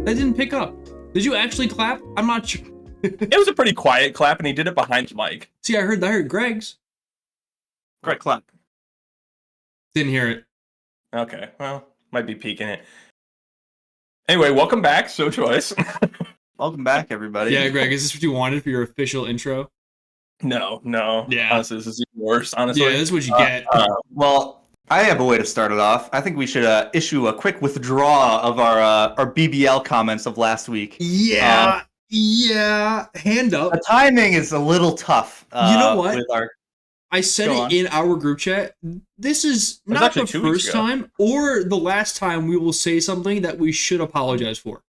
That didn't pick up. Did you actually clap? I'm not sure. It was a pretty quiet clap, and he did it behind the mic. See, I heard Greg's. Greg clap. Didn't hear it. Okay, well, might be peeking it. Anyway, welcome back, So Choice. Welcome back, everybody. Yeah, Greg, is this what you wanted for your official intro? No. Yeah. Honestly, this is even worse, honestly. Yeah, this is what you get. Well, I have a way to start it off. I think we should issue a quick withdrawal of our BBL comments of last week. Yeah, hand up. The timing is a little tough. You know what? With our... I said it in our group chat. This is not the first time or the last time we will say something that we should apologize for.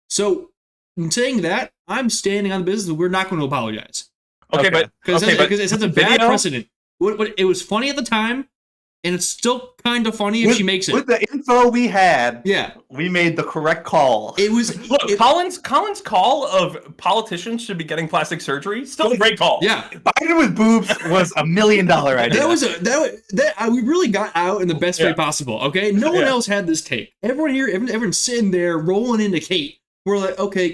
So, in saying that, I'm standing on the business that we're not going to apologize. Okay, but because it sets a bad precedent. It was funny at the time, and it's still kind of funny if she makes it. With the info we had, yeah, we made the correct call. It was Colin's call of politicians should be getting plastic surgery. Still a great call. Yeah, Biden with boobs was $1 million idea. We really got out in the best way possible. Okay, no one else had this take. Everyone here, everyone's sitting there rolling into Kate. We're like, okay,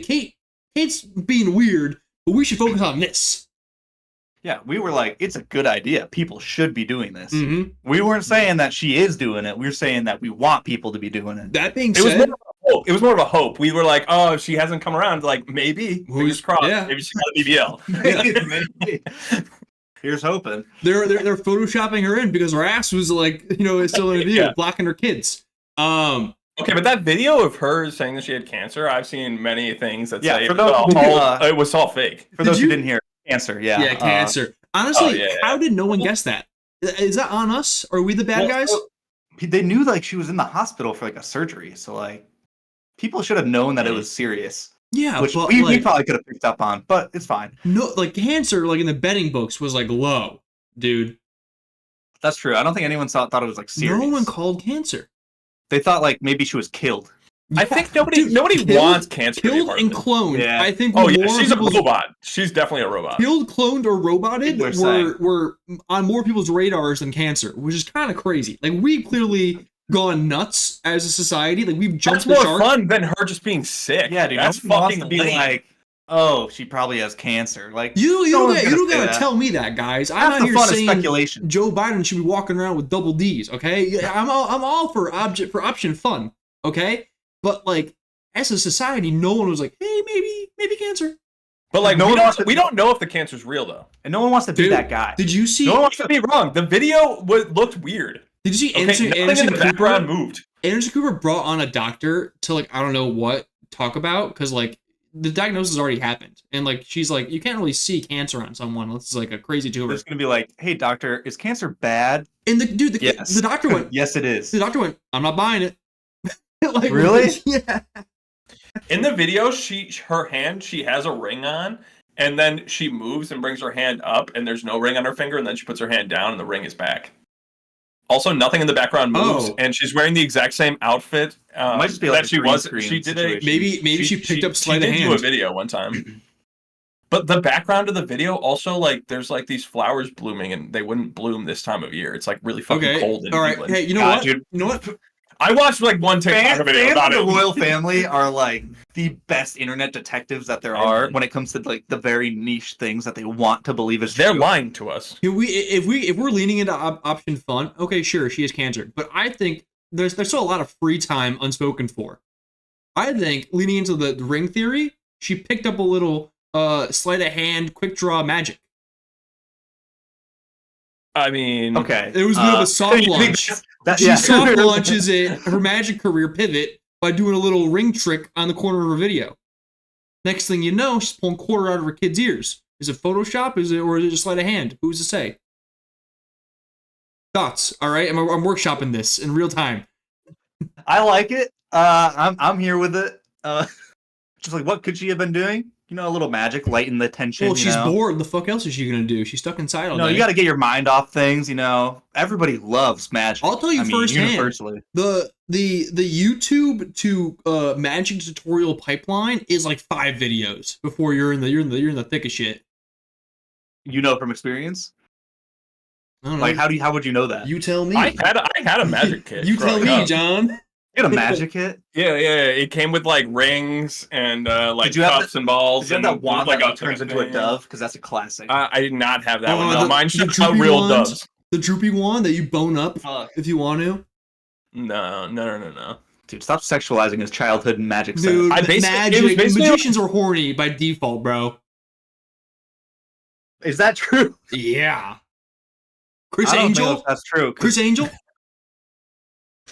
Kate's being weird, but we should focus on this. Yeah, we were like, it's a good idea. People should be doing this. Mm-hmm. We weren't saying that she is doing it. We were saying that we want people to be doing it. That being said, it was more of a hope. We were like, oh, if she hasn't come around, like maybe. Fingers crossed. Yeah. Maybe she got a BBL. Maybe. Here's hoping. They're photoshopping her in because her ass was like, it's still in the video, blocking her kids. Okay, but that video of her saying that she had cancer, I've seen many things that say it was all fake. For those who didn't hear, cancer, yeah. Yeah, cancer. Honestly, how did no one guess that? Is that on us? Are we the bad guys? They knew like she was in the hospital for like a surgery, so like people should have known that it was serious. Yeah, which but we probably could have picked up on, but it's fine. No, like cancer, like in the betting books, was like low, dude. That's true. I don't think anyone thought it was like serious. No one called cancer. They thought like maybe she was killed. I think nobody wants cancer. Killed and cloned. Yeah. I think. Oh yeah, she's a robot. She's definitely a robot. Killed, cloned, or roboted were on more people's radars than cancer, which is kind of crazy. Like we've clearly gone nuts as a society. Like we've jumped the shark. That's more fun than her just being sick. Yeah, dude. That's fucking to be like, oh, she probably has cancer. Like you don't gotta tell me that, guys. I'm not here saying speculation. Joe Biden should be walking around with double D's. Okay, I'm all for option fun. Okay. But like, as a society, no one was like, "Hey, maybe cancer." But like, we don't know if the cancer's real though, and no one wants to be that guy. Did you see? No one wants to be wrong. The video looked weird. Did you see? Anderson Cooper moved. Anderson Cooper brought on a doctor to like I don't know what talk about because like the diagnosis already happened, and like she's like, you can't really see cancer on someone. It's like a crazy tumor. It's gonna be like, hey doctor, is cancer bad? And the doctor went, yes, it is. The doctor went, I'm not buying it. Like, really? Yeah. In the video, she has a ring on, and then she moves and brings her hand up, and there's no ring on her finger, and then she puts her hand down, and the ring is back. Also, nothing in the background moves, and she's wearing the exact same outfit might just be like that she was. She did a maybe she picked up sleight of hand. She did do a video one time. But the background of the video also like there's like these flowers blooming, and they wouldn't bloom this time of year. It's like really fucking cold in England. Hey, you know what? Dude. You know what? I watched like one TikTok video about it. The royal family are like the best internet detectives that there are when it comes to like the very niche things that they want to believe is true. They're lying to us. If we're leaning into option fun, okay, sure, she has cancer, but I think there's still a lot of free time unspoken for. I think leaning into the ring theory, she picked up a little sleight of hand, quick draw magic. I mean, okay, it was a bit of a soft launch. She soft launches her magic career pivot by doing a little ring trick on the corner of her video. Next thing you know, she's pulling quarter out of her kid's ears. Is it Photoshop? Or is it just sleight of hand? Who's to say? Thoughts? All right, I'm workshopping this in real time. I like it. I'm here with it. Just like, what could she have been doing? You know, a little magic, lighten the tension. Well, she's bored. The fuck else is she gonna do? She's stuck inside all day. No, you got to get your mind off things. You know, everybody loves magic. I'll tell you firsthand. Universally. The YouTube to magic tutorial pipeline is like 5 videos before you're in the thick of shit. You know from experience. I don't know. Like how would you know that? You tell me. I had a magic kit. You tell me, John. You had a magic kit? Yeah. It came with like rings and like Did you have cups and balls. Did you have that and wand like that turns into a thing. dove? Because that's a classic. I did not have that Oh, one. No, mine the shot out droopy real ones? doves. The droopy one that you bone up Fuck. if you want to. No. Dude, stop sexualizing his childhood magic set. Dude, I basically- magic. it was basically Magicians are horny by default, bro. Is that true? Yeah. Chris I don't Angel? think that's true. 'Cause- Chris Angel?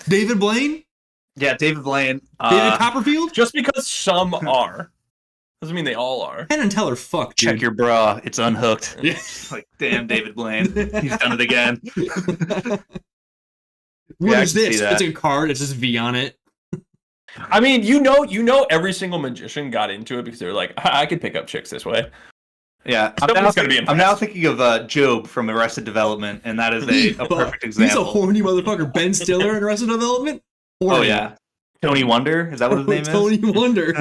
David Blaine? Yeah, David Blaine. David Copperfield? Just because some are doesn't mean they all are. Penn and Teller, fuck, dude. Check your bra. It's unhooked. Yeah. Like, damn, David Blaine. He's done it again. What I is can see this? that. It's a card. It's just V on it. I mean, you know, every single magician got into it because they're like, I could pick up chicks this way. Yeah, Someone's gonna be I'm now impressed. thinking of Job from Arrested Development, and that is a perfect He's a example. horny motherfucker. Ben Stiller in Arrested Development? Horny. Oh yeah, Tony Wonder. Is that what his name Tony is? Wonder.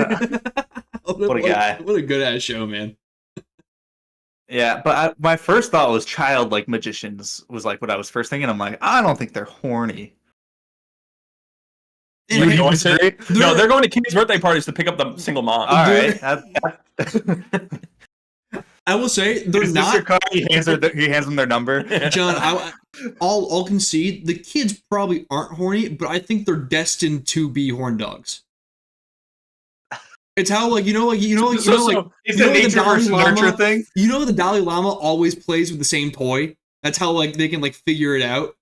What a guy. What a good ass show, man. Yeah, but my first thought was childlike magicians was like what I was first thinking. I'm like, I don't think they're horny. And- You going to- Disagree? no, they're going to kids' birthday parties to pick up the single mom. All Dude. right. I will say they're Is this your not. card? He hands them their number. John, I'll concede the kids probably aren't horny, but I think they're destined to be horn dogs. It's how It's the nature Dalai versus Lama- nurture thing. You know the Dalai Lama always plays with the same toy. That's how like they can like figure it out.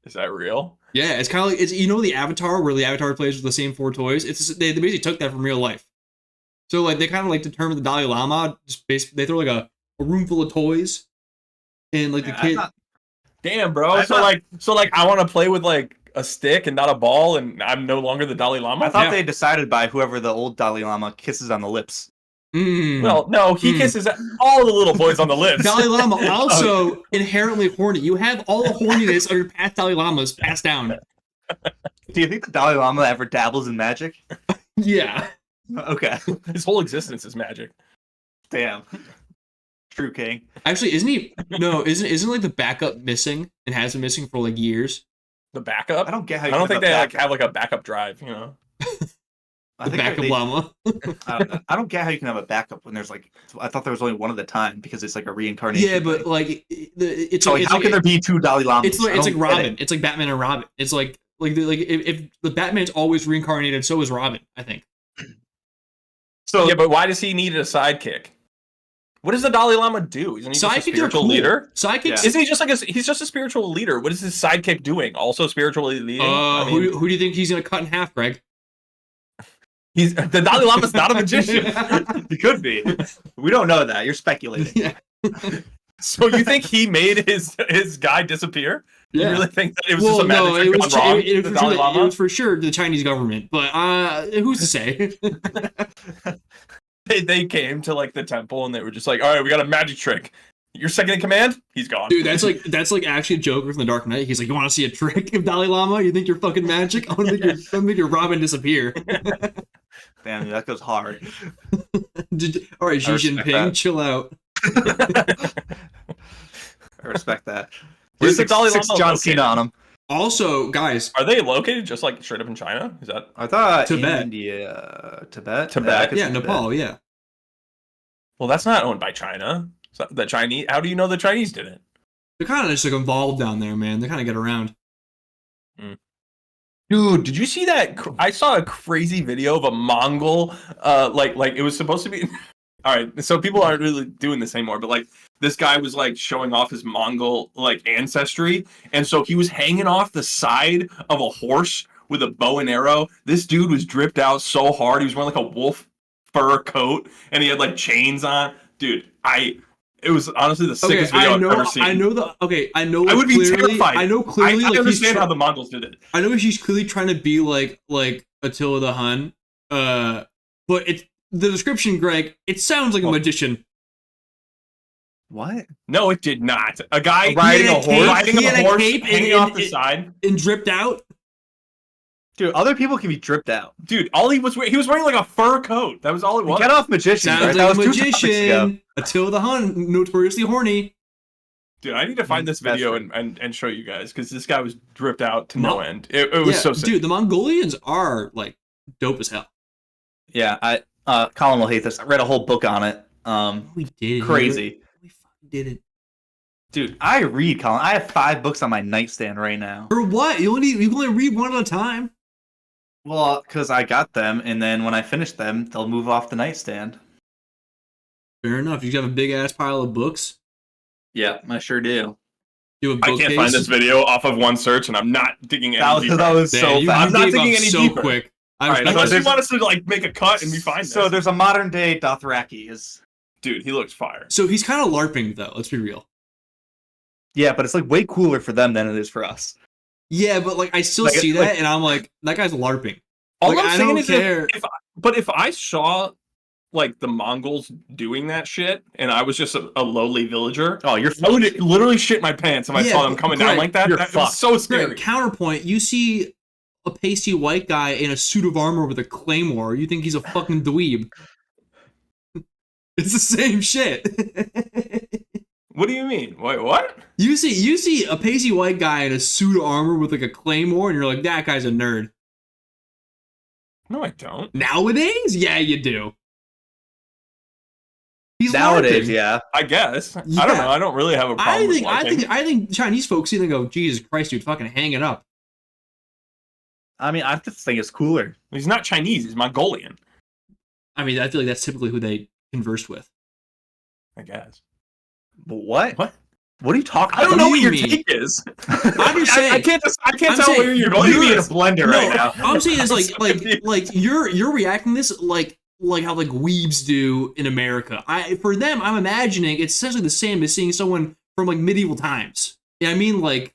Is that real? Yeah, it's kind of like the Avatar where the Avatar plays with the same 4 toys. It's just, they basically took that from real life. So like they kind of like determined the Dalai Lama they throw like a room full of toys, and like the kid. Damn, bro. So I want to play with like a stick and not a ball, and I'm no longer the Dalai Lama. I thought Yeah. they decided by whoever the old Dalai Lama kisses on the lips. Well, no, he kisses all the little boys on the lips. Dalai Lama also inherently horny. You have all the horniness of your past Dalai Lamas passed down. Do you think the Dalai Lama ever dabbles in magic? Yeah. Okay. His whole existence is magic. Damn. True king. Actually, isn't he? No, isn't like the backup missing and has been missing for like years? The backup? I don't get how I you don't can think they have like have like a backup drive, you know. I The think backup they- llama. I don't get how you can have a backup when there's like. I thought there was only one at a time because it's like a reincarnation. Yeah, but thing. like it's So like how can there be 2 Dalai Lamas? it's like I don't get Robin. it. It's like Batman and Robin. It's like if the Batman's always reincarnated, so is Robin. I think. So Yeah, but why does he need a sidekick? What does the Dalai Lama do? Isn't he just a Sidekicks are spiritual cool. leader? Sidekicks. Yeah. Isn't he just like he's just a spiritual leader? What is his sidekick doing? Also spiritually leading? Who do you think he's gonna cut in half, Greg? he's the Dalai Lama's not a magician. He could be. We don't know that. You're speculating. Yeah. So you think he made his guy disappear? Yeah. You really think that it was just a magic no, trick it was, gone wrong? it, the was for Dalai sure, Lama? it was for sure the Chinese government, but who's to say? They came to like the temple and they were just like, all right, we got a magic trick. Your second in command, he's gone. Dude, that's like actually a Joker from the Dark Knight. He's like, you want to see a trick of Dalai Lama? You think you're fucking magic? I'm gonna make your Robin disappear. Damn, that goes hard. All right, Xi I respect Jinping, that. chill out. I respect that. Where's the Dalai Six Lama John located? Cena on him. Also, guys, Are they located just like straight up in China? Is that I thought Tibet. India, Tibet. Tibet. Yeah, I could yeah, see Nepal, yeah. well? That's not owned by China. So the Chinese. How do you know the Chinese did it? They're kind of just like involved down there, man. They kind of get around. Dude, did you see that? I saw a crazy video of a Mongol. Like it was supposed to be. All right, so people aren't really doing this anymore, but like this guy was like showing off his Mongol like ancestry, and so he was hanging off the side of a horse with a bow and arrow. This dude was dripped out so hard. He was wearing like a wolf fur coat, and he had like chains on. Dude, it was honestly the sickest video I've ever seen. I know. I would be clearly, terrified. I know clearly. I like, understand how the Mongols did it. I know she's clearly trying to be like Attila the Hun, but it's the description, Greg. It sounds like a magician. What? No, it did not. A guy Riding a horse? riding He had a a horse, cape hanging and- off the side. And dripped out. Dude, other people can be dripped out. Dude, he was wearing like a fur coat. That was all it was. Get off magicians, Sounds right? That like was a 2 topics ago. magician. Attila the Hun, notoriously horny. Dude, I need to find this video and show you guys because this guy was dripped out to no end. It was so sick. Dude, the Mongolians are like dope as hell. Yeah, Colin will hate this. I read a whole book on it. We did. Crazy. We fucking did it. Dude, I read, Colin. I have 5 books on my nightstand right now. For what? You can only read one at a time. Well, because I got them, and then when I finish them, they'll move off the nightstand. Fair enough. You have a big ass pile of books. Yeah, I sure do. I can't find this video off of one search, and I'm not digging any deeper. That was so fast. I'm not digging any deeper. Quick. All right, unless you want us to like make a cut and we find this. So there's a modern day Dothraki. Dude, he looks fire. So he's kind of LARPing though. Let's be real. Yeah, but it's like way cooler for them than it is for us. Yeah, but like I still see that, and I'm like, that guy's LARPing. All like, I'm saying is, care. if I saw like the Mongols doing that shit, and I was just a lowly villager, I would literally shit my pants if I saw them coming down like that. That was so scary. Greg, counterpoint: you see a pasty white guy in a suit of armor with a claymore, you think he's a fucking dweeb. It's the same shit. What do you mean? Wait, what? You see a pasty white guy in a suit of armor with like a claymore, and you're like, that guy's a nerd. No, I don't. Nowadays, yeah, you do. He's nowadays, LARPing. Yeah. I guess. Yeah. I don't know. I don't really have a problem. I think Chinese folks see and go, Jesus Christ, dude, fucking hang it up. I mean, I just think it's cooler. He's not Chinese. He's Mongolian. I mean, I feel like that's typically who they converse with. I guess. But what? What? What are you talking about? I don't know what your take is. I'm just saying. I can't tell where you're going. You're in a blender right now. I'm saying is like you're reacting to this like how like weebs do in America. For them, I'm imagining it's essentially the same as seeing someone from like medieval times. Yeah, I mean like.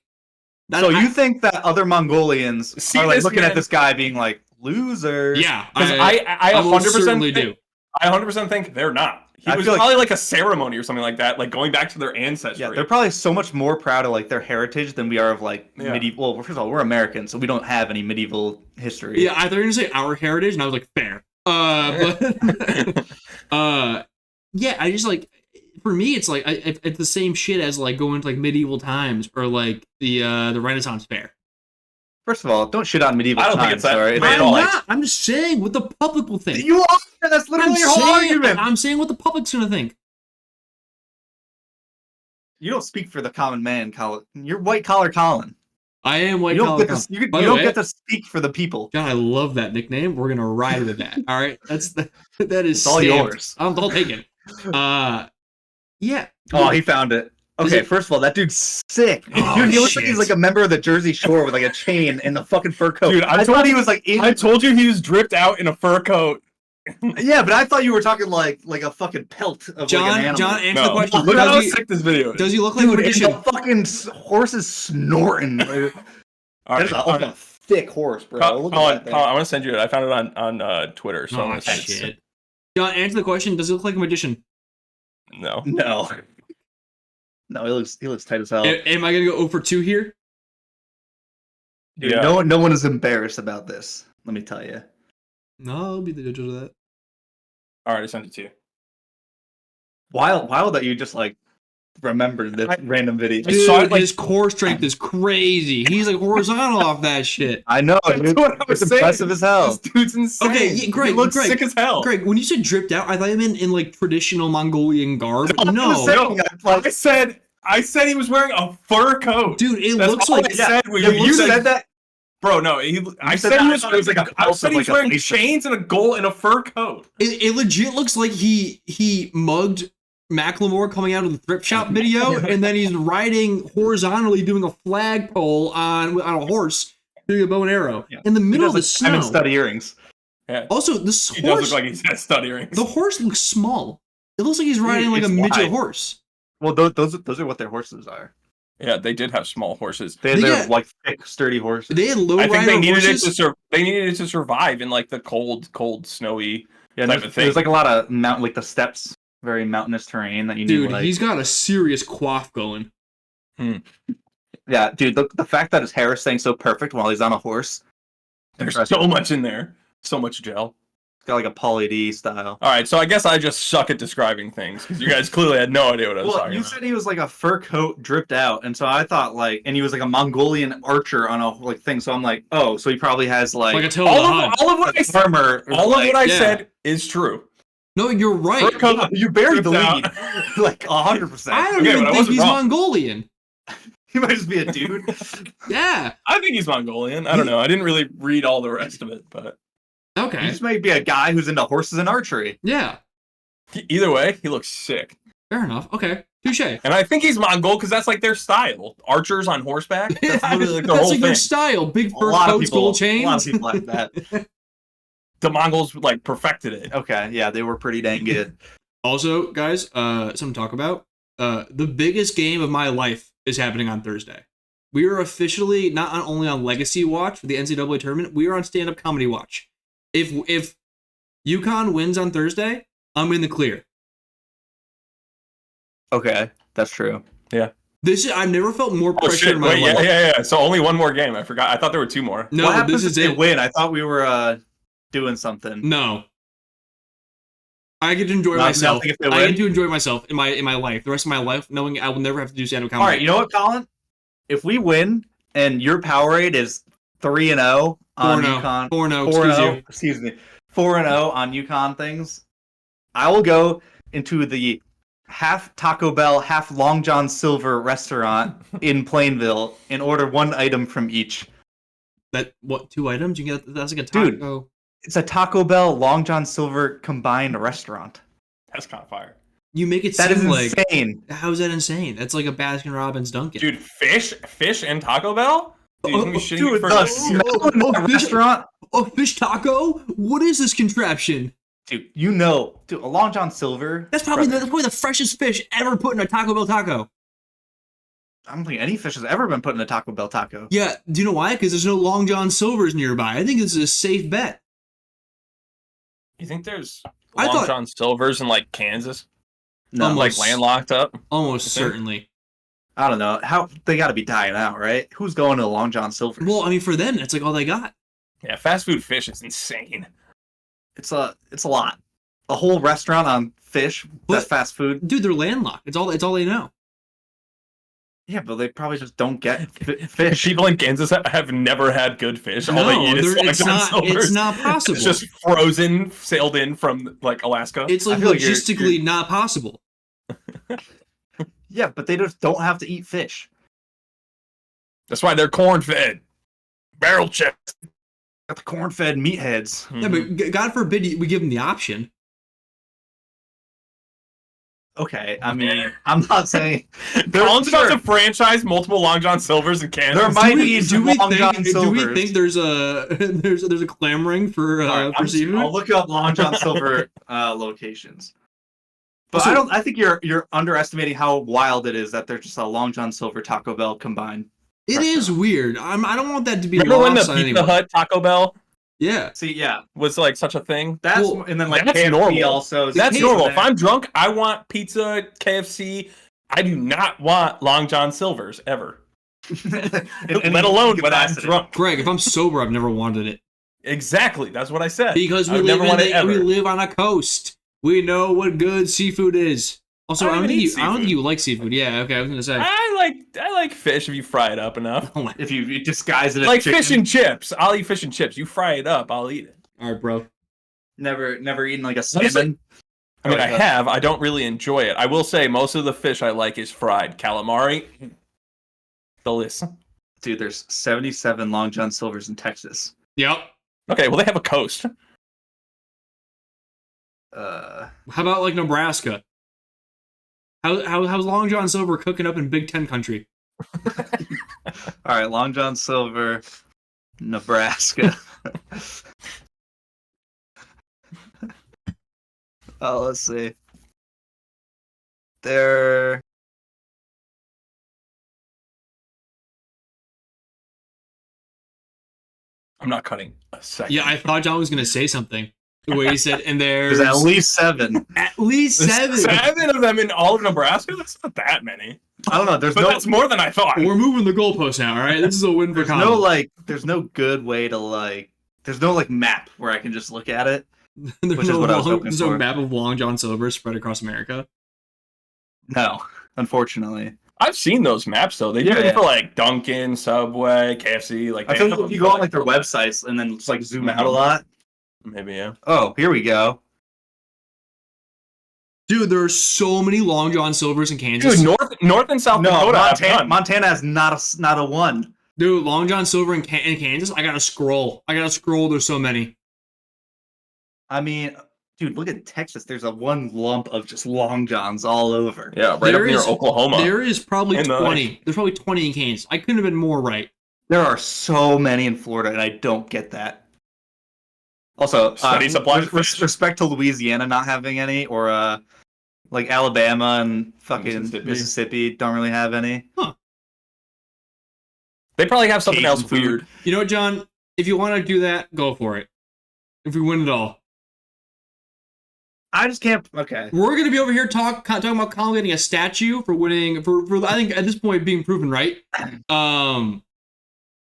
So you think that other Mongolians are like looking at this guy being like losers? Yeah, because I 100% do. I 100% think they're not. He was probably like a ceremony or something like that, like going back to their ancestry. Yeah, they're probably so much more proud of like their heritage than we are of like medieval. Well, first of all, we're Americans, so we don't have any medieval history. Yeah, I thought you were gonna say our heritage, and I was like, fair. Yeah, I just like, for me, it's like it's the same shit as like going to like medieval times or like the Renaissance fair. First of all, don't shit on medieval times. I don't think it's that. I'm just saying what the public will think. You are. That's literally your whole argument. I'm saying what the public's gonna think. You don't speak for the common man, Colin. You're white collar Colin. I am white collar Colin. You don't get to speak for the people. John, I love that nickname. We're gonna ride with that. All right, that is all yours. I'll take it. Yeah. Oh, he found it. Okay, first of all, that dude's sick. Oh, dude, he looks like he's like a member of the Jersey Shore with like a chain and the fucking fur coat. Dude, I thought he was like. I told you he was dripped out in a fur coat. Yeah, but I thought you were talking like a fucking pelt of John. Like an animal. John, answer the question. Look how sick this video is. Does he look like a magician? The fucking horse is snorting. That's a thick horse, bro. Colin, I want to send you it. I found it on Twitter. So oh shit. John, answer the question. Does he look like a magician? No. No, he looks tight as hell. Am I gonna go 0 for 2 here? Dude, yeah. No one is embarrassed about this. Let me tell you. No, I'll be the judge of that. All right, I sent it to you. Wild that you just like remembered this random video. Dude, his core strength is crazy. He's like horizontal off that shit. I know. That's what I was saying. Impressive as hell. This dude's insane. Okay, yeah, Greg. He looks sick as hell. Greg, when you said dripped out, I thought you meant in like traditional Mongolian garb. No. I said he was wearing a fur coat. Dude, looks like you said that. Bro, no. I said he was wearing chains and a fur coat. It legit looks like he mugged Macklemore coming out of the thrift shop video, and then he's riding horizontally doing a flagpole on a horse doing a bow and arrow in the middle of the snow. I'm in stud earrings. Yeah. Also, this horse does look like he's got stud earrings. The horse looks small. It looks like he's riding like a midget horse. Well, those are what their horses are. Yeah, they did have small horses. They're like thick, sturdy horses. They had low rider horses. I think they needed it to survive in like the cold, snowy type of thing. There's like a lot of like the steppes, very mountainous terrain that you need. Dude, he's got a serious quaff going. Yeah, dude, the fact that his hair is staying so perfect while he's on a horse. There's so much in there. So much gel. got like a Pauly D style. All right, so I guess I just suck at describing things because you guys clearly had no idea what I was Well, talking you about. said he was like a fur coat dripped out, and so I thought like, and he was like a Mongolian archer on a like thing. So I'm like, oh, so he probably has Like a like toe of the Hun. all of what I said, armor. all of what I yeah. said is true. No, you're right. Fur coat You buried the dripped lead, out. like 100%. I don't Okay, even but I think wasn't he's wrong. Mongolian. He might just be a dude. Yeah. I think he's Mongolian. I don't know. I didn't really read all the rest of it, but He Okay. just might be a guy who's into horses and archery. Yeah. either way, he looks sick. Fair enough. Okay. Touche. And I think he's Mongol because that's like their style. Archers on horseback. That's literally like their That's whole like their thing. style. Big A fur lot of coats, people, gold a lot of chains. people like that. The Mongols like perfected it. Okay, yeah, they were pretty dang good. Also, guys, something to talk about. The biggest game of my life is happening on Thursday. We are officially not only on Legacy Watch for the NCAA tournament, we are on Stand Up Comedy Watch. If UConn wins on Thursday, I'm in the clear. Okay, that's true. I've never felt more Oh pressure shit! in my Wait, life. yeah. So only one more game. I forgot. I thought there were two more. No, what happens this if is they it. win? I thought we were doing something. No. I get to enjoy Not- myself. nothing if they I win? get to enjoy myself in my life, the rest of my life, knowing I will never have to do stand-up All comedy. right, you know what, Colin? If we win and your Powerade is 3-0 on 4-0. UConn, 4-0, 4-0, excuse you. excuse me, 4-0 on UConn things, I will go into the half Taco Bell, half Long John Silver restaurant in Plainville and order one item from each. That what 2 items? You get that's like a taco. Dude. It's a Taco Bell, Long John Silver combined restaurant. That's kind of fire. You make it That seem is like insane. how is that insane? That's like a Baskin Robbins Dunkin'. Dude, fish and Taco Bell? Dude, you gonna be shitting me Dude, for the smell in that restaurant. A fish taco? What is this contraption? Dude, a Long John Silver. That's probably the freshest fish ever put in a Taco Bell taco. I don't think any fish has ever been put in a Taco Bell taco. Yeah, do you know why? Because there's no Long John Silvers nearby. I think this is a safe bet. You think there's I Long thought- John Silver's in like Kansas? No, Almost. Like landlocked up? Almost I think- certainly. I don't know. How they got to be dying out, right? Who's going to the Long John Silver? Well, I mean, for them, that's like all they got. Yeah, fast food fish is insane. it's a lot. A whole restaurant on fish. That's But- fast food. Dude, they're landlocked. It's all they know. Yeah, but they probably just don't get fish. People in Kansas have never had good fish. All they eat is Long it's John not. Silver's. It's not possible. It's just frozen, sailed in from like Alaska. It's like I feel like you're- logistically not possible. Yeah, but they just don't have to eat fish. That's why they're corn fed. Barrel chips. Got the corn-fed meatheads. Yeah, but God forbid we give them the option. Okay, I mean, I'm not saying Colin's sure. about to franchise multiple Long John Silvers in Kansas. There might Do we, be do some we Long John think? Do Silvers. we think there's a there's a clamoring for All right, for seafood? I'll look up Long John Silver locations. But Also- I think you're underestimating how wild it is that there's just a Long John Silver Taco Bell combined. It is weird. I don't want that to be Remember when the lost on Pizza anyone. Hut Taco Bell Yeah. See, yeah, was like such a thing? that's Well, and then like that's KFC normal. also. is That's a normal. thing. If I'm drunk, I want pizza, KFC. I do not want Long John Silver's ever. In any Let alone when I'm capacity. drunk. Greg, if I'm sober, I've never wanted it Exactly. That's what I said. because I we would live never want it we ever. live on a coast. We know what good seafood is. Also, I don't even eat I don't think seafood. you like seafood. Yeah. Okay, I was gonna say. I like fish if you fry it up enough. Oh my- If you disguise it as Like chicken. fish and chips. I'll eat fish and chips. You fry it up, I'll eat it. All right, bro. Never eaten like a Honestly, salmon. I mean, I Like a- have. I don't really enjoy it. I will say most of the fish I like is fried. Calamari. Delicious. Dude, there's 77 Long John Silvers in Texas. Yep. Okay, well, they have a coast. Uh, How about like Nebraska? How's Long John Silver cooking up in Big Ten country? all right, Long John Silver, Nebraska. Oh, let's see. They're I'm not cutting a second. Yeah, I thought John was gonna say something. The way he said, and there's at least 7. at least There's 7. 7 of them in all of Nebraska? That's not that many. I don't know. There's But no that's more than I thought. We're moving the goalposts now. All right, this is a win for there's Colin. no like there's no good way to like there's no like map where I can just look at it Which is what I was hoping there's no for. map of Long John Silver spread across America. No, unfortunately. I've seen those maps though. They do them for like Dunkin', Subway, KFC. Like I feel like if you go on like their websites and then just like zoom out a lot. Maybe yeah. Oh, here we go. Dude, there are so many Long John Silvers in Kansas. Dude, North and South Dakota have none. Montana has not a one. Dude, Long John Silver in Kansas, I gotta scroll. There's so many. I mean, dude, look at Texas. There's a one lump of just Long Johns all over. Yeah, right up near Oklahoma. There is probably 20. There's probably 20 in Kansas. I couldn't have been more right. There are so many in Florida, and I don't get that. Also, respect to Louisiana not having any, or like Alabama and fucking Mississippi don't really have any. Huh. They probably have something else weird. You know what, John? If you want to do that, go for it. If we win it all. I just can't. Okay. We're going to be over here talking about Colin getting a statue for winning, for I think at this point being proven right. And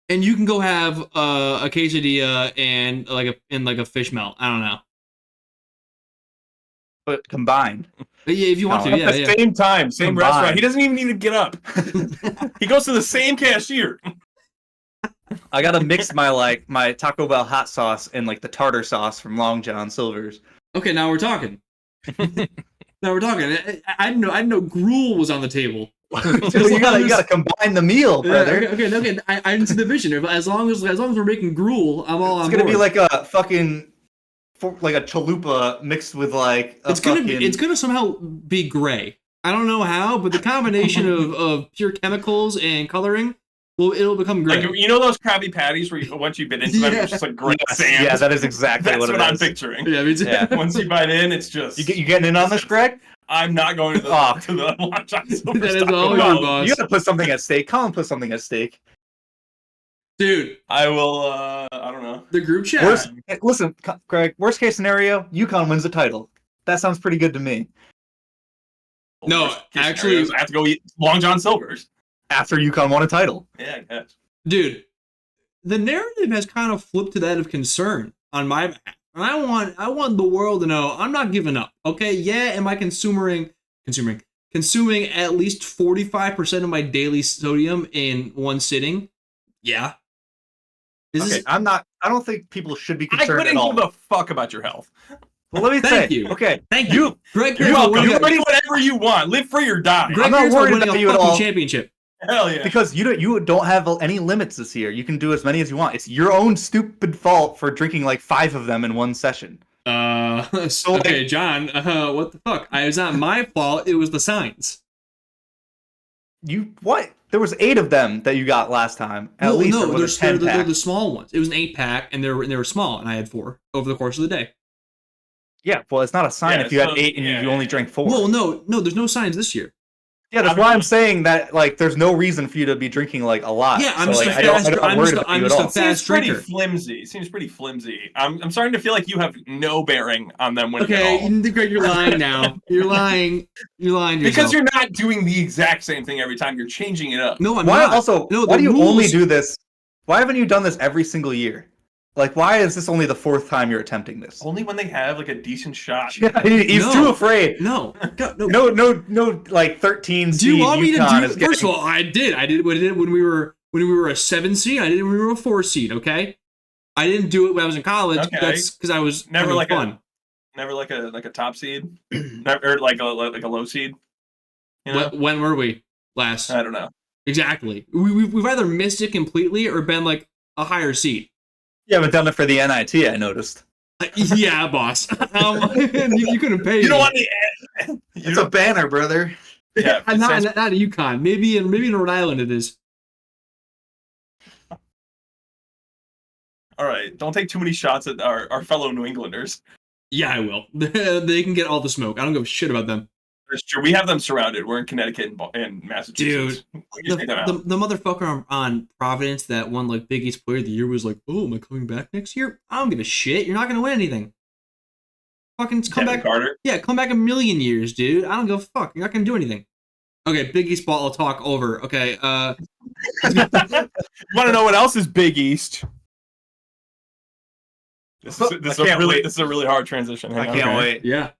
you can go have a quesadilla and like a fish melt. I don't know. But combined. Yeah, if you want to, yeah. At the same time, same Combined. restaurant. He doesn't even need to get up. He goes to the same cashier. I gotta mix my Taco Bell hot sauce and like the tartar sauce from Long John Silver's. Okay, now we're talking. I didn't know gruel was on the table. you gotta combine the meal, brother. Okay. I didn't see the vision. As long as we're making gruel, I'm all on board. It's gonna be like a fucking like a chalupa mixed with like a it's gonna somehow be gray. I don't know how, but the combination of pure chemicals and coloring, it'll become gray. Like, you know those Krabby Patties where once you bit into them, it's just like gray sand. Yeah, that is exactly That's what I'm picturing. Yeah, me too. Yeah. Once you bite in, it's just you getting in on this, Greg? I'm not going to the Long John Silver. That is all your boss. You gotta put something at stake. Colin put something at stake. Dude, I will. I don't know. The group chat. Listen, Greg. Worst case scenario, UConn wins the title. That sounds pretty good to me. No, actually, I have to go eat Long John Silver's after UConn won a title. Yeah, I guess. Dude, the narrative has kind of flipped to that of concern on my behalf. And I want the world to know I'm not giving up. Okay, yeah, am I consuming at least 45% of my daily sodium in one sitting? Yeah. I don't think people should be concerned I couldn't give a fuck about your health. Well, let me Thank you. Okay, thank you, Greg. You're welcome. You can do whatever you want. Live free or die. Greg, I'm not worried about you at all. Championship. Hell yeah. Because you don't have any limits this year. You can do as many as you want. It's your own stupid fault for drinking like 5 of them in one session. Okay, John. What the fuck? It's not my fault. It was the signs. What? There was 8 of them that you got last time. At least no, there was a 10 pack. They're the small ones. It was an 8-pack, and they were small, and I had 4 over the course of the day. Yeah, well, it's not a sign if you had 8 and you only drank 4. Well, no, there's no signs this year. Yeah, that's why I'm saying that. Like, there's no reason for you to be drinking like a lot. Yeah, I'm so, just I'm worried about you at all. It seems pretty flimsy. I'm starting to feel like you have no bearing on them winning at all. Greg, you're lying now. You're lying because you're not doing the exact same thing every time. You're changing it up. No, I'm not. Also, why do you only do this? Why haven't you done this every single year? Like, why is this only the 4th time you're attempting this? Only when they have like a decent shot. Yeah, he's too afraid. No, like 13 seed. Do you want me to do? First of all, I did when we were a 7 seed. I did it when we were a 4 seed. Okay, I didn't do it when I was in college. Okay. That's because I was never like fun. Never like a top seed, or like a low seed. You know? When were we last? I don't know. Exactly. We've either missed it completely or been like a higher seed. You haven't done it for the NIT, I noticed. Yeah, boss. You couldn't pay. You don't want the. It's a banner, brother. Yeah, not a UConn. Maybe in Rhode Island it is. All right, don't take too many shots at our fellow New Englanders. Yeah, I will. They can get all the smoke. I don't give a shit about them. That's true. We have them surrounded. We're in Connecticut and Massachusetts. Dude, the motherfucker on Providence that won like Big East Player of the Year was like, "Oh, am I coming back next year? I don't give a shit. You're not gonna win anything. Fucking come back, Carter. Yeah, come back a million years, dude. I don't give a fuck. You're not gonna do anything." Okay, Big East ball talk over. Okay, you want to know what else is Big East? This I can't wait. is a really hard transition. Hang I on. can't Okay. wait. Yeah.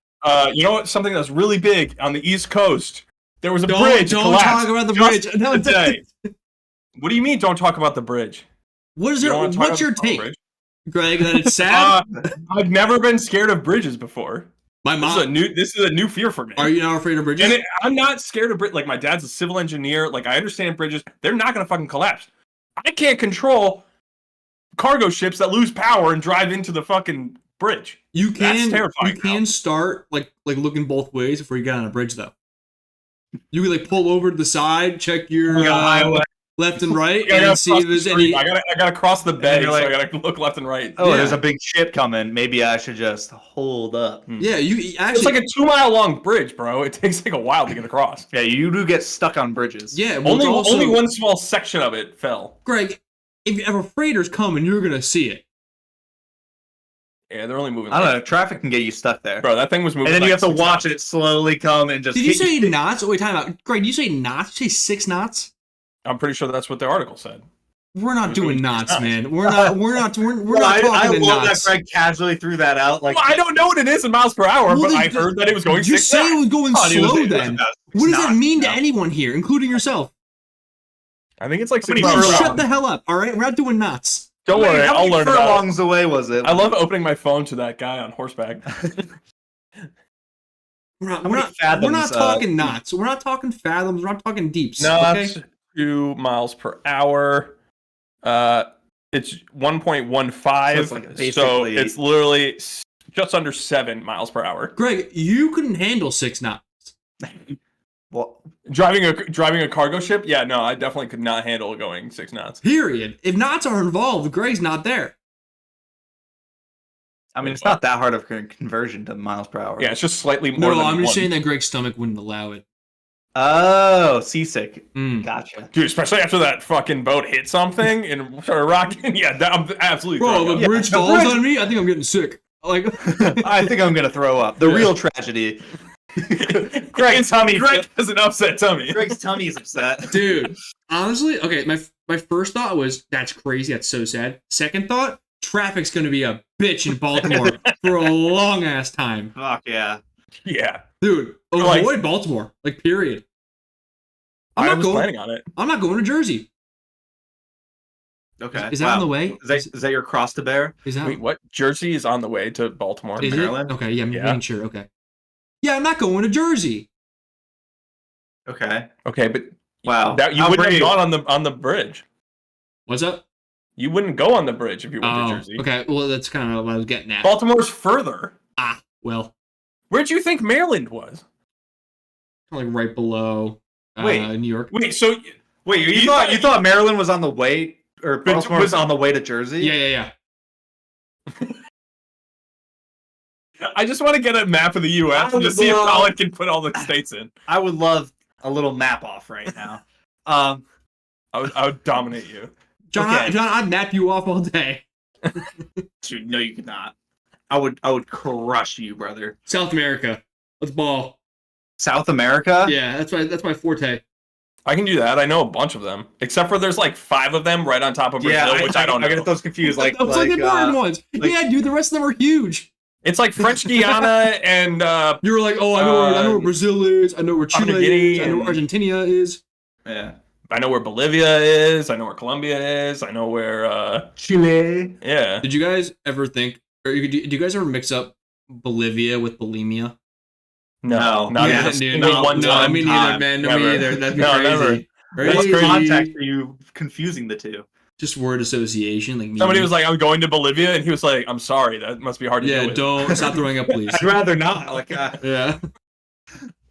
You know what? Something that's really big on the East Coast. There was a Don't bridge talk about the bridge. No, today. What do you mean? Don't talk about the bridge. What is You it? don't wanna talk What's about your the take, bridge? Greg? That it's sad. I've never been scared of bridges before. My mom. This is a new fear for me. Are you not afraid of bridges? And I'm not scared of bridges. Like, my dad's a civil engineer. Like, I understand bridges. They're not going to fucking collapse. I can't control cargo ships that lose power and drive into the fucking bridge. You can. That's terrifying You can start like looking both ways before you get on a bridge, though. You can like pull over to the side, check your left and right, and see if there's any. I gotta cross the bay, so like, I gotta look left and right. Oh, Yeah. there's a big ship coming. Maybe I should just hold up. Yeah, you actually. It's like a 2-mile long bridge, bro. It takes like a while to get across. Yeah, you do get stuck on bridges. Yeah, well, Only one small section of it fell. Greg, if a freighter's coming, you're gonna see it. Yeah, they're only moving. I don't know. Traffic can get you stuck there. Bro, that thing was moving. And then you like have to 6 watch knots. it slowly come and just. Did you hit say knots? Oh, wait, time out. Greg, did you say knots? Did you say 6 knots? I'm pretty sure that's what the article said. We're not We're doing doing knots, knots. man. We're not Well, talking I in love knots. that Greg casually threw that out. Like, Well, I don't know what it is in miles per hour, Well, but then I heard that it was going you 6 say knots. it was going oh, it was- slow it was then. about What does that knots, mean to no. anyone here, including yourself? I think it's like 6 many miles per furlongs? hour. Shut the hell up, all right? We're not doing knots. Don't worry, How I'll many learn about it. furlongs away was it? I love opening my phone to that guy on horseback. We're not, How we're many not, fathoms, we're not talking knots. We're not talking fathoms. We're not talking deeps. Knots, Okay? 2 miles per hour. It's 1.15, So it's like so basically- it's literally just under 7 miles per hour. Greg, you couldn't handle 6 knots. Well, Driving a cargo ship? Yeah, no, I definitely could not handle going 6 knots. Period. If knots are involved, Greg's not there. I mean, it's not that hard of a conversion to miles per hour. Yeah, it's just slightly more No, than I'm just 1. saying that Greg's stomach wouldn't allow it. Oh, seasick. Mm. Gotcha. Dude, especially after that fucking boat hit something and started rocking. Yeah, I'm absolutely Bro, throwing the up. Yeah, bridge the falls bridge- on me. I think I'm getting sick. Like, I think I'm gonna throw up. The Yeah. real tragedy. Greg's Greg has an upset tummy. Greg's tummy is upset. dude, honestly, okay. My first thought was that's crazy. That's so sad. Second thought, traffic's gonna be a bitch in Baltimore for a long ass time, Fuck yeah. Yeah, dude. Like- Avoid Baltimore. Like, period. I was planning on it. I'm not going to Jersey. Okay. Is that on the way? Is that your cross to bear? Is that? Wait, what? Jersey is on the way to Baltimore. Is Maryland? it? Okay, yeah, I'm Yeah. making sure. Okay. Yeah, I'm not going to Jersey. Okay. Okay, but Wow. that you How wouldn't brave. have gone on the bridge. What's up? You wouldn't go on the bridge if you went to Jersey. okay. Well, that's kind of what I was getting at. Baltimore's further. Ah, well, Where'd you think Maryland was? kind of like right below Wait. New York. Wait, so Wait, you thought- thought Maryland was on the way, or Baltimore was on the way to Jersey? Yeah. I just want to get a map of the U.S. and just see if Colin can put all the states in. I would love a little map off right now. I would dominate you. John, Okay. I'd map you off all day. Dude, no, you could not. I would crush you, brother. South America. Let's ball. South America? Yeah, that's my forte. I can do that. I know a bunch of them, except for there's like 5 of them right on top of Brazil, Yeah, which I don't know. I get those confused. Like, Those like the important ones. like- Yeah, dude, the rest of them are huge. It's like French Guiana and You were like, oh, I know where Brazil is. I know where Papua Chile New Guinea is. I know where and- Argentina is. yeah. I know where Bolivia is. I know where Colombia is. I know where Chile. yeah. Did you guys ever think, or do you guys ever mix up Bolivia with bulimia? No, not Yeah, even dude, not no, one no, time. me neither, man. No, me Never. neither. That'd be No, crazy. never. Crazy. What context are you confusing the two? Just word association, like me. Somebody was like, "I'm going to Bolivia," and he was like, "I'm sorry, that must be hard to "Yeah, deal with." don't stop throwing up, please." I'd rather not. Like, Yeah,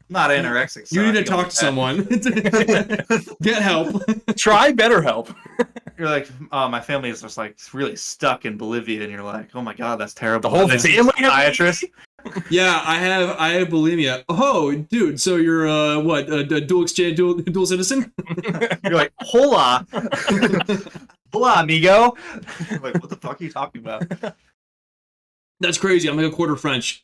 not anorexic. you so need I to feel talk like to someone. Get help. Try BetterHelp. You're like, oh, my family is just like really stuck in Bolivia, and you're like, oh my god, that's terrible. The whole And then family has psychiatrist. Yeah, I have bulimia. Oh, dude, so you're what? Dual exchange, dual citizen? You're like, hola, hola, amigo. Like, what the fuck are you talking about? That's crazy. I'm like a quarter French.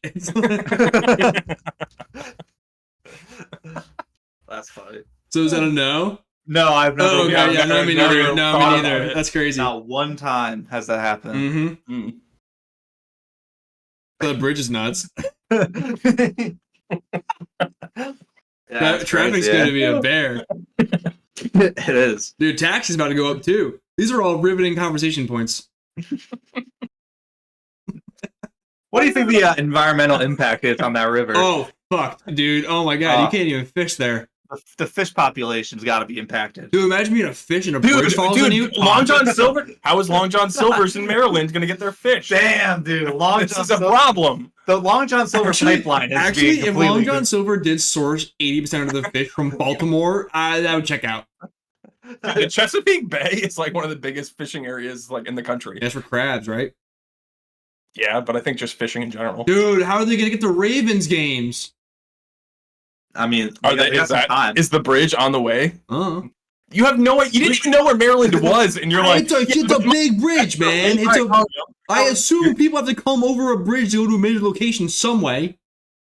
That's funny. So is that a no? No, I've never. Oh, okay, I've yeah, no, never- me never neither. No, thought me about neither. it. That's crazy. Not one time has that happened. Mm-hmm. The bridge is nuts. Yeah, Traffic's gonna be a bear. It is. Dude, tax is about to go up too. These are all riveting conversation points. What do you think the environmental impact is on that river? Oh, fuck, dude. Oh my god, you can't even fish there. The fish population's got to be impacted. Dude, imagine being a fish and a bridge falls on you. Long John Silver. How is Long John Silver's in Maryland going to get their fish? Damn, dude. This is a problem. The Long John Silver pipeline is Actually, being if Long completely John Silver did source 80% of the fish from Baltimore, that would check out. The Chesapeake Bay is like one of the biggest fishing areas like in the country. That's for crabs, right? Yeah, but I think just fishing in general. Dude, how are they gonna get the Ravens games? I mean, is the bridge on the way? You have no idea. You didn't even know where Maryland was, and you're like, it's a big bridge, man. I assume people have to come over a bridge to go to a major location some way.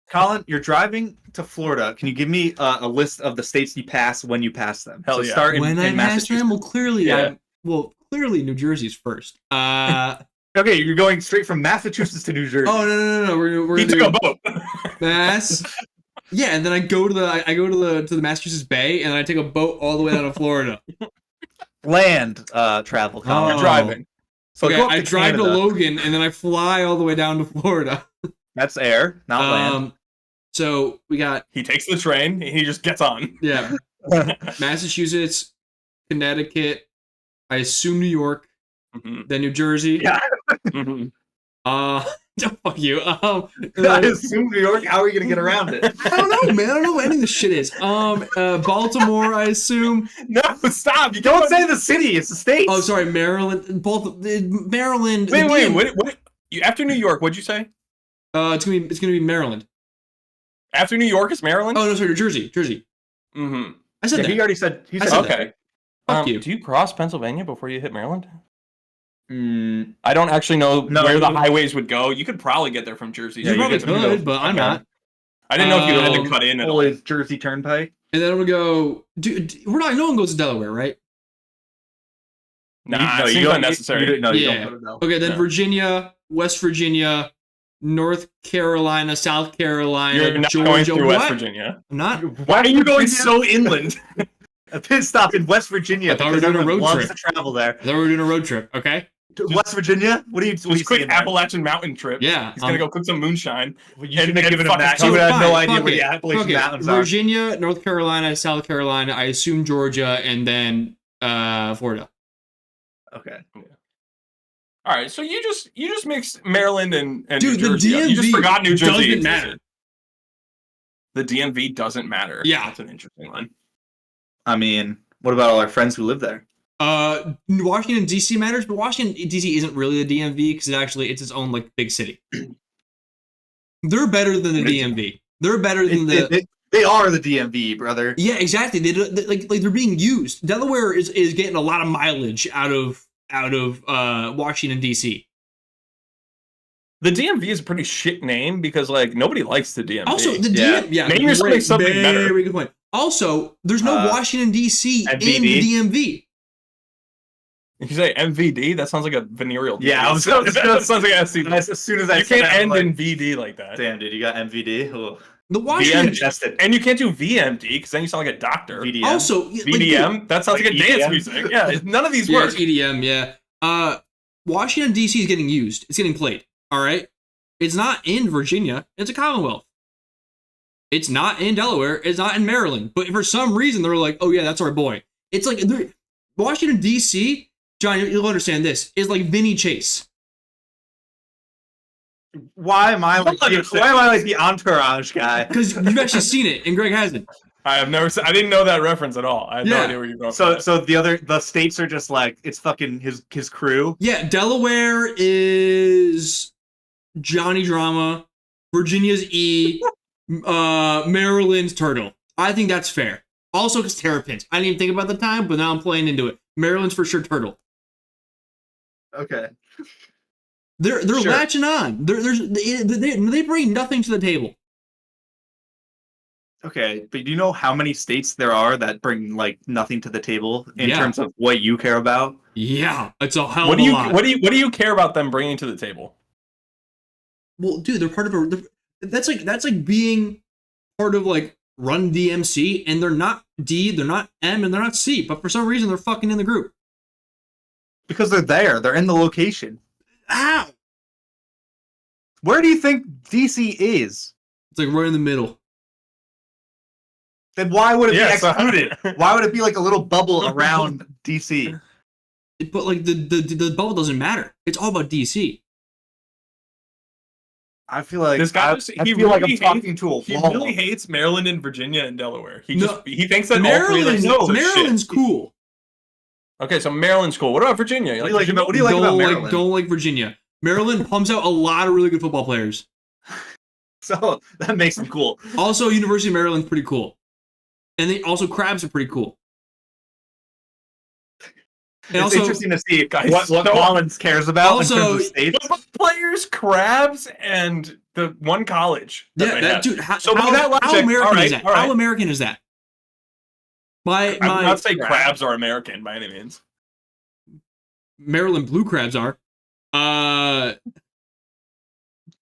Colin, you're driving to Florida. Can you give me a list of the states you pass when you pass them? Hell yeah. Start when I pass them, well, clearly, Yeah. clearly New Jersey's first. Okay, you're going straight from Massachusetts to New Jersey. Oh no! We're he took a boat. Mass. Yeah, and then I go to the Massachusetts Bay, and then I take a boat all the way down to Florida. Land travel. Colin. You're driving. So okay, go up I to drive Canada. to Logan, and then I fly all the way down to Florida. That's air, not land. So we got. He takes the train. And he just gets on. Yeah. Massachusetts, Connecticut, I assume New York, then New Jersey. Yeah. Fuck you. I assume New York. How are you gonna get around it? I don't know, man. I don't know what any of this shit is. Baltimore, I assume. No, stop. You Don't say the city. It's the state. Oh, sorry, Maryland. Maryland. Wait. What? After New York, what'd you say? It's gonna be Maryland. After New York is Maryland? Oh no, sorry, Jersey. Mm-hmm. I said that. He already said. He I said said that. Okay. Fuck you. Do you cross Pennsylvania before you hit Maryland? I don't actually know where the highways would go. You could probably get there from Jersey. You probably could, but I'm not. I didn't know if you had to cut in at all. Always Jersey Turnpike. And then I'm gonna go. We're not. No one goes to Delaware, right? Nah, it seems unnecessary. You don't Yeah. go to Delaware. Okay, then No. Virginia, West Virginia, North Carolina, South Carolina, You're not Georgia. going through What? West Virginia. I'm not. Why are you going so inland? A pit stop in West Virginia. I thought we were because doing a everyone road loves trip. to travel there. I thought we were doing a road trip. Okay. West Virginia? What are you Just quick seeing there? Appalachian mountain trip. Yeah. He's gonna go cook some moonshine. You shouldn't have and given him fucking that. so You would have no fine, idea fuck where the it. Appalachian Fuck it. Mountains are. Virginia, North Carolina, South Carolina. I assume Georgia, and then Florida. Okay. All right, so you just mixed Maryland and Dude, New Jersey. the You just DMV forgot New Jersey doesn't existed. matter. The DMV doesn't matter. Yeah. That's an interesting one. I mean, what about all our friends who live there? Washington D.C. matters, but Washington D.C. isn't really the DMV because it's its own like big city. They're better than the DMV. They're better than They are the DMV, brother. Yeah, exactly. They're being used. Delaware is getting a lot of mileage out of Washington D.C. The DMV is a pretty shit name because like nobody likes the DMV. Also, the Yeah. DMV. Name yourself something better. Very good point. Also, there's no Washington D.C. in MVD? the DMV. If you say MVD, that sounds like a venereal disease. Yeah, I was that sounds like a STD. As soon as I You said can't that, end I'm in like, VD like that. damn, dude, you got MVD? Ugh. The Washington. Tested. And you can't do VMD because then you sound like a doctor. VDM. Also, VDM? That sounds like a Like dance EDM? music. Yeah, none of these Yeah, work. it's EDM. Yeah. Washington D.C. is getting used. It's getting played. All right. It's not in Virginia. It's a Commonwealth. It's not in Delaware. It's not in Maryland. But for some reason, they're like, "Oh yeah, that's our boy." It's like Washington D.C. John, you'll understand this. Is like Vinny Chase. Why am I like the entourage guy? Because you've actually seen it, and Greg hasn't. I didn't know that reference at all. I had no Yeah. idea where you're going. So the states are just like it's fucking his crew. Yeah, Delaware is Johnny Drama. Virginia's E. Maryland's Turtle. I think that's fair. Also, because Terrapins. I didn't even think about the time, but now I'm playing into it. Maryland's for sure Turtle. Okay. They're Sure. latching on. They bring nothing to the table. Okay, but do you know how many states there are that bring like nothing to the table in Yeah. terms of what you care about? Yeah, it's a hell what of do a you lot. what do you care about them bringing to the table? Well, dude, they're part of that's like being part of like Run DMC, and they're not D, they're not M, and they're not C, but for some reason they're fucking in the group. Because they're there. They're in the location. Ow! Where do you think DC is? It's like right in the middle. Then why would it Yeah, be excluded? Why would it be like a little bubble around DC? But like the bubble doesn't matter. It's all about DC. I feel like This guy, I he feel like I'm really talking to a He wall. really hates Maryland and Virginia and Delaware. He No, just he thinks that all three of those states are Maryland's shit. cool. Okay, so Maryland's cool. What about Virginia? You What do you like Virginia? about- what do you like about Maryland? Don't like Virginia. Maryland pumps out a lot of really good football players. So that makes them cool. Also, University of Maryland's pretty cool. And they also crabs are pretty cool. And It's also, interesting to see Guys, what so- Collins cares about Also- in terms of states. Football players, crabs, and the one college. yeah, they that have. dude. How, So by how, that logic, how American all right, is that? all right. How American is that? I would My not say crabs are American by any means. Maryland blue crabs are.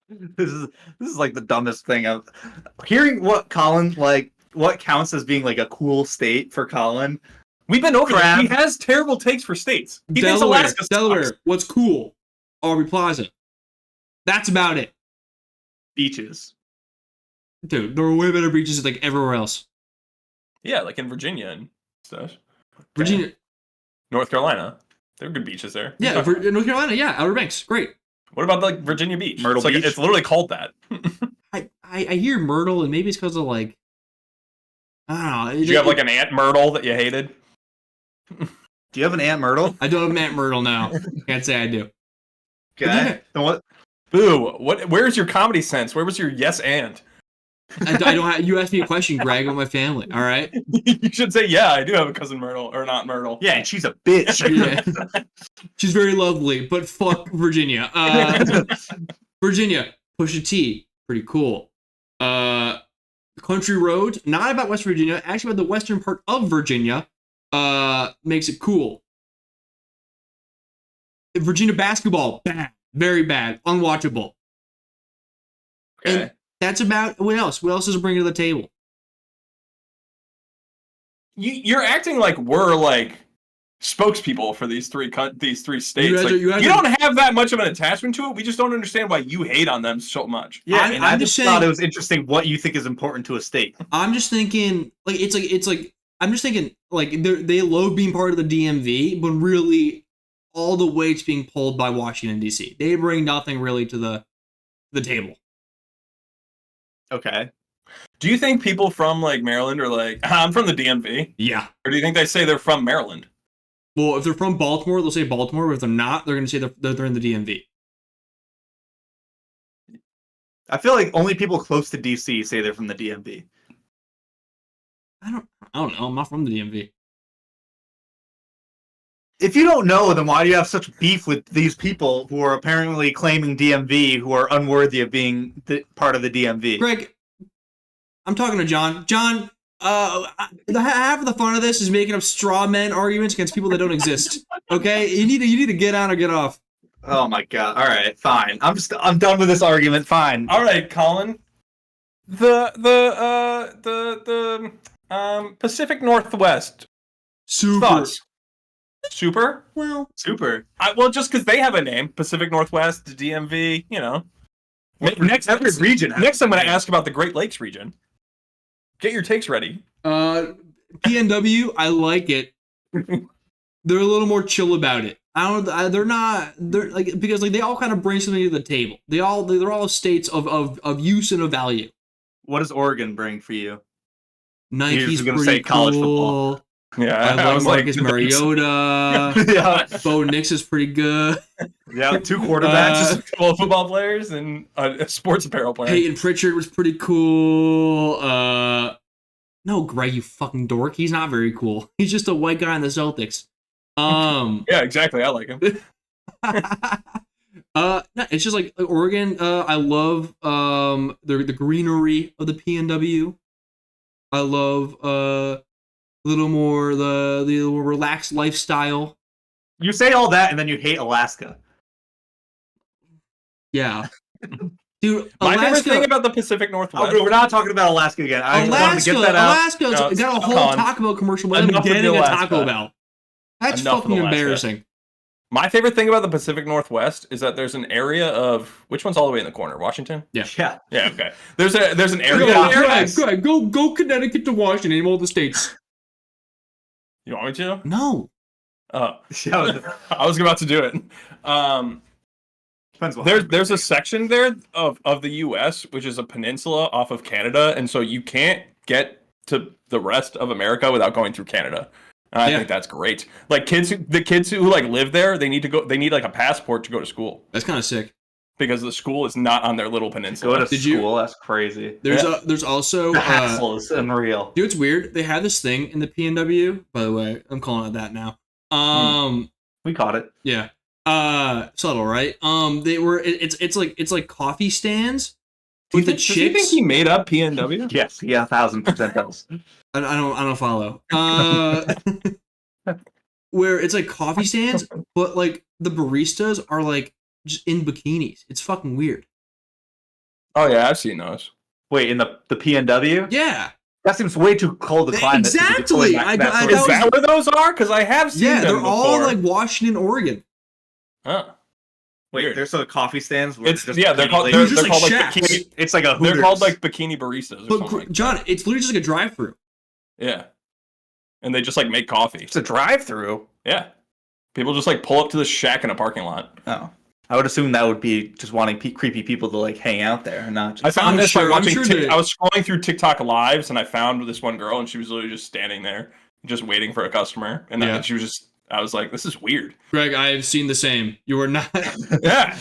This is like the dumbest thing I've hearing what Colin what counts as being like a cool state for Colin. We've been over Crab. this. He has terrible takes for states. He thinks Delaware. Alaska Delaware. sucks. What's cool? Aubrey Plaza. That's about it, Beaches. dude. There are way better beaches like everywhere else. Yeah, like in Virginia and stuff. Virginia. North Carolina. There are good beaches there. Yeah, North Carolina. Yeah, Outer Banks. Great. What about like Virginia Beach? Myrtle it's like, Beach? It's literally called that. I hear Myrtle, and maybe it's because of like, I don't know. Did you have like an Aunt Myrtle that you hated? Do you have an Aunt Myrtle? I don't have Matt Myrtle now. Can't say I do. Okay. Then what? Boo! Where's your comedy sense? Where was your yes and? I don't have. You asked me a question, Greg, about my family. All right. You should say yeah. I do have a cousin Myrtle or not Myrtle. Yeah, and she's a bitch. Yeah. She's very lovely, but fuck Virginia. Virginia, Pusha T, pretty cool. Country Road, not about West Virginia, actually about the western part of Virginia. Makes it cool. Virginia basketball, bad, very bad, unwatchable. Okay. And that's about what else? What else does it bring to the table? You're acting like we're like spokespeople for these three states. You guys You are- don't have that much of an attachment to it. We just don't understand why you hate on them so much. Yeah, I'm and I just just thought saying- it was interesting what you think is important to a state. I'm just thinking, I'm just thinking, like they love being part of the DMV, but really, all the weight's being pulled by Washington D.C. They bring nothing really to the table. Okay. Do you think people from like Maryland are like, I'm from the DMV? Yeah. Or do you think they say they're from Maryland? Well, if they're from Baltimore, they'll say Baltimore. But if they're not, they're going to say they're in the DMV. I feel like only people close to DC say they're from the DMV. I don't know. I'm not from the DMV. If you don't know, then why do you have such beef with these people who are apparently claiming DMV who are unworthy of being part of the DMV? Greg, I'm talking to John. John, half of the fun of this is making up straw man arguments against people that don't exist. Okay, you need to get on or get off. Oh my god. All right, fine. I'm done with this argument. Fine. All right, Colin. The Pacific Northwest Super. thoughts. Super? Well, Super. Well, just because they have a name, Pacific Northwest, DMV, you know. Next, Every region has next I'm going a to name. ask about the Great Lakes region. Get your takes ready. PNW, I like it. They're a little more chill about it. They're like, because like they all kind of bring something to the table. They're all states of use and of value. What does Oregon bring for you? Nike's just gonna pretty say college cool. Yeah, I like Marcus the- Mariota. yeah. Bo Nix is pretty good. Yeah, two quarterbacks. Well, football players and a sports apparel player. Peyton Pritchard was pretty cool. No, Greg, you fucking dork. He's not very cool. He's just a white guy in the Celtics. Yeah, exactly. I like him. No, it's just like Oregon. I love the greenery of the PNW. I love a little more the little relaxed lifestyle. You say all that and then you hate Alaska. Yeah, Dude, My favorite Alaska. thing about the Pacific Northwest. We're not talking about Alaska again. I just wanted to get that out. Alaska No, got a whole Colin, Taco Bell commercial about them enough with getting the a Alaska. Taco Bell. That's Enough with fucking Alaska. embarrassing. My favorite thing about the Pacific Northwest is that there's an area of which one's all the way in the corner? Washington? Yeah. Yeah. Yeah, okay. There's an area Go, there. go Connecticut to Washington, name all the states. You want me to? No. Yeah. I was about to do it. Depends what There's a section there of the U.S. which is a peninsula off of Canada, and so you can't get to the rest of America without going through Canada. And I think that's great. Like the kids who like live there, they need like a passport to go to school That's kind of sick. because the school is not on their little peninsula. Go to school. That's crazy. There's also The hassle is unreal. dude, it's weird. They had this thing in the PNW. By the way, I'm calling it that now. We caught it. Yeah. Subtle, right? They were. It's like coffee stands. With the Does he think chicks. he made up PNW? Yes, yeah, 1000% does. I don't follow. Where it's like coffee stands, but like the baristas are like just in bikinis. It's fucking weird. Oh yeah, I've seen those. Wait, in the PNW? Yeah. That seems way too cold a climate. to be Exactly! doing I sort Is of- that where those are? Because I have seen Yeah, them they're all before. like Washington, Oregon. Huh. Wait, Weird. there's some coffee stands. Where It's just they're called bikini just they're like called like shacks. bikini. It's like a Hooters. They're called like bikini baristas or But something. Like John, it's literally just like a drive-through. yeah, and they just like make coffee. It's a drive-through. Yeah, people just like pull up to the shack in a parking lot. Oh, I would assume that would be just wanting creepy people to like hang out there, and not. I Just... found I'm this sure- by I'm watching. sure that- I was scrolling through TikTok lives and I found this one girl and she was literally just standing there, just waiting for a customer, and Yeah. she was just. I was like, this is weird. Greg, I have seen the same. You are not Yeah,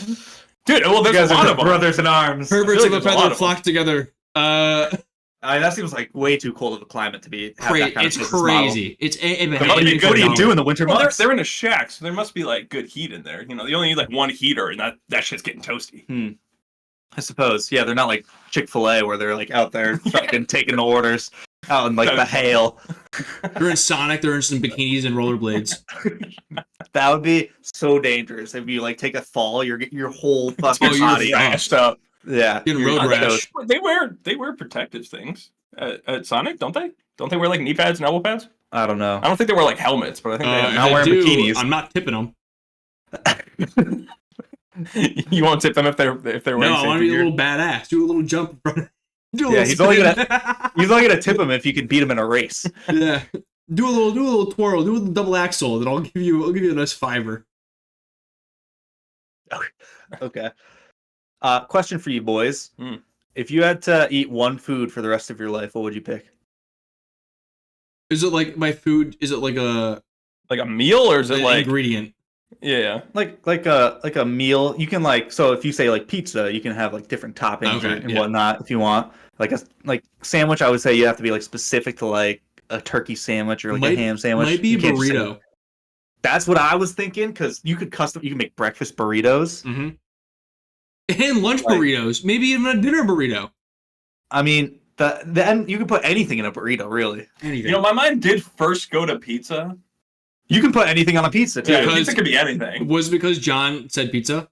dude. Well, You there's guys a lot are of them. brothers in arms. perverts feel of the like there's a lot feather of flock together. That seems like way too cold of a climate to be. Have that kind It's of business model. crazy. It's What do you do in the winter Well, months? they're in a shack, so there must be like good heat in there. You know, they only need like one heater, and that shit's getting toasty. I suppose. Yeah, they're not like Chick-fil-A where they're like out there fucking taking the orders out in like the hail. They're in Sonic. They're in some bikinis and rollerblades. That would be so dangerous if you like take a fall, your whole fucking you're body. Rashed up. Yeah, Getting you're road toast. rash. They wear protective things at Sonic, don't they? Don't they wear like knee pads and elbow pads? I don't know. I don't think they wear like helmets, but I think If they not they wearing do, bikinis. I'm not tipping them. you won't tip them if they're wearing No, I want to safety be a gear. little badass. Do a little jump in front. Do a Yeah, little he's only spin. He's only gonna tip him if you can beat him in a race. Yeah. Do a little twirl. Do a little double axle. Then I'll give you a nice fiver. Okay. Question for you boys: Hmm. If you had to eat one food for the rest of your life, what would you pick? Is it like my food? Is it like a Like a meal, or is it an like ingredient? yeah? Like a meal. You can so if you say like pizza, you can have like different toppings Okay, and yeah. whatnot if you want. Like sandwich, I would say you have to be like specific to like a turkey sandwich or like a ham sandwich. Might be You can't just say- burrito. That's what I was thinking because you can make breakfast burritos. Mm-hmm. And lunch Like- burritos. Maybe even a dinner burrito. I mean, then you can put anything in a burrito, really. Anything. You know, my mind did first go to pizza. You can put anything on a pizza too. Yeah, Because- pizza could be anything. was it because John said pizza?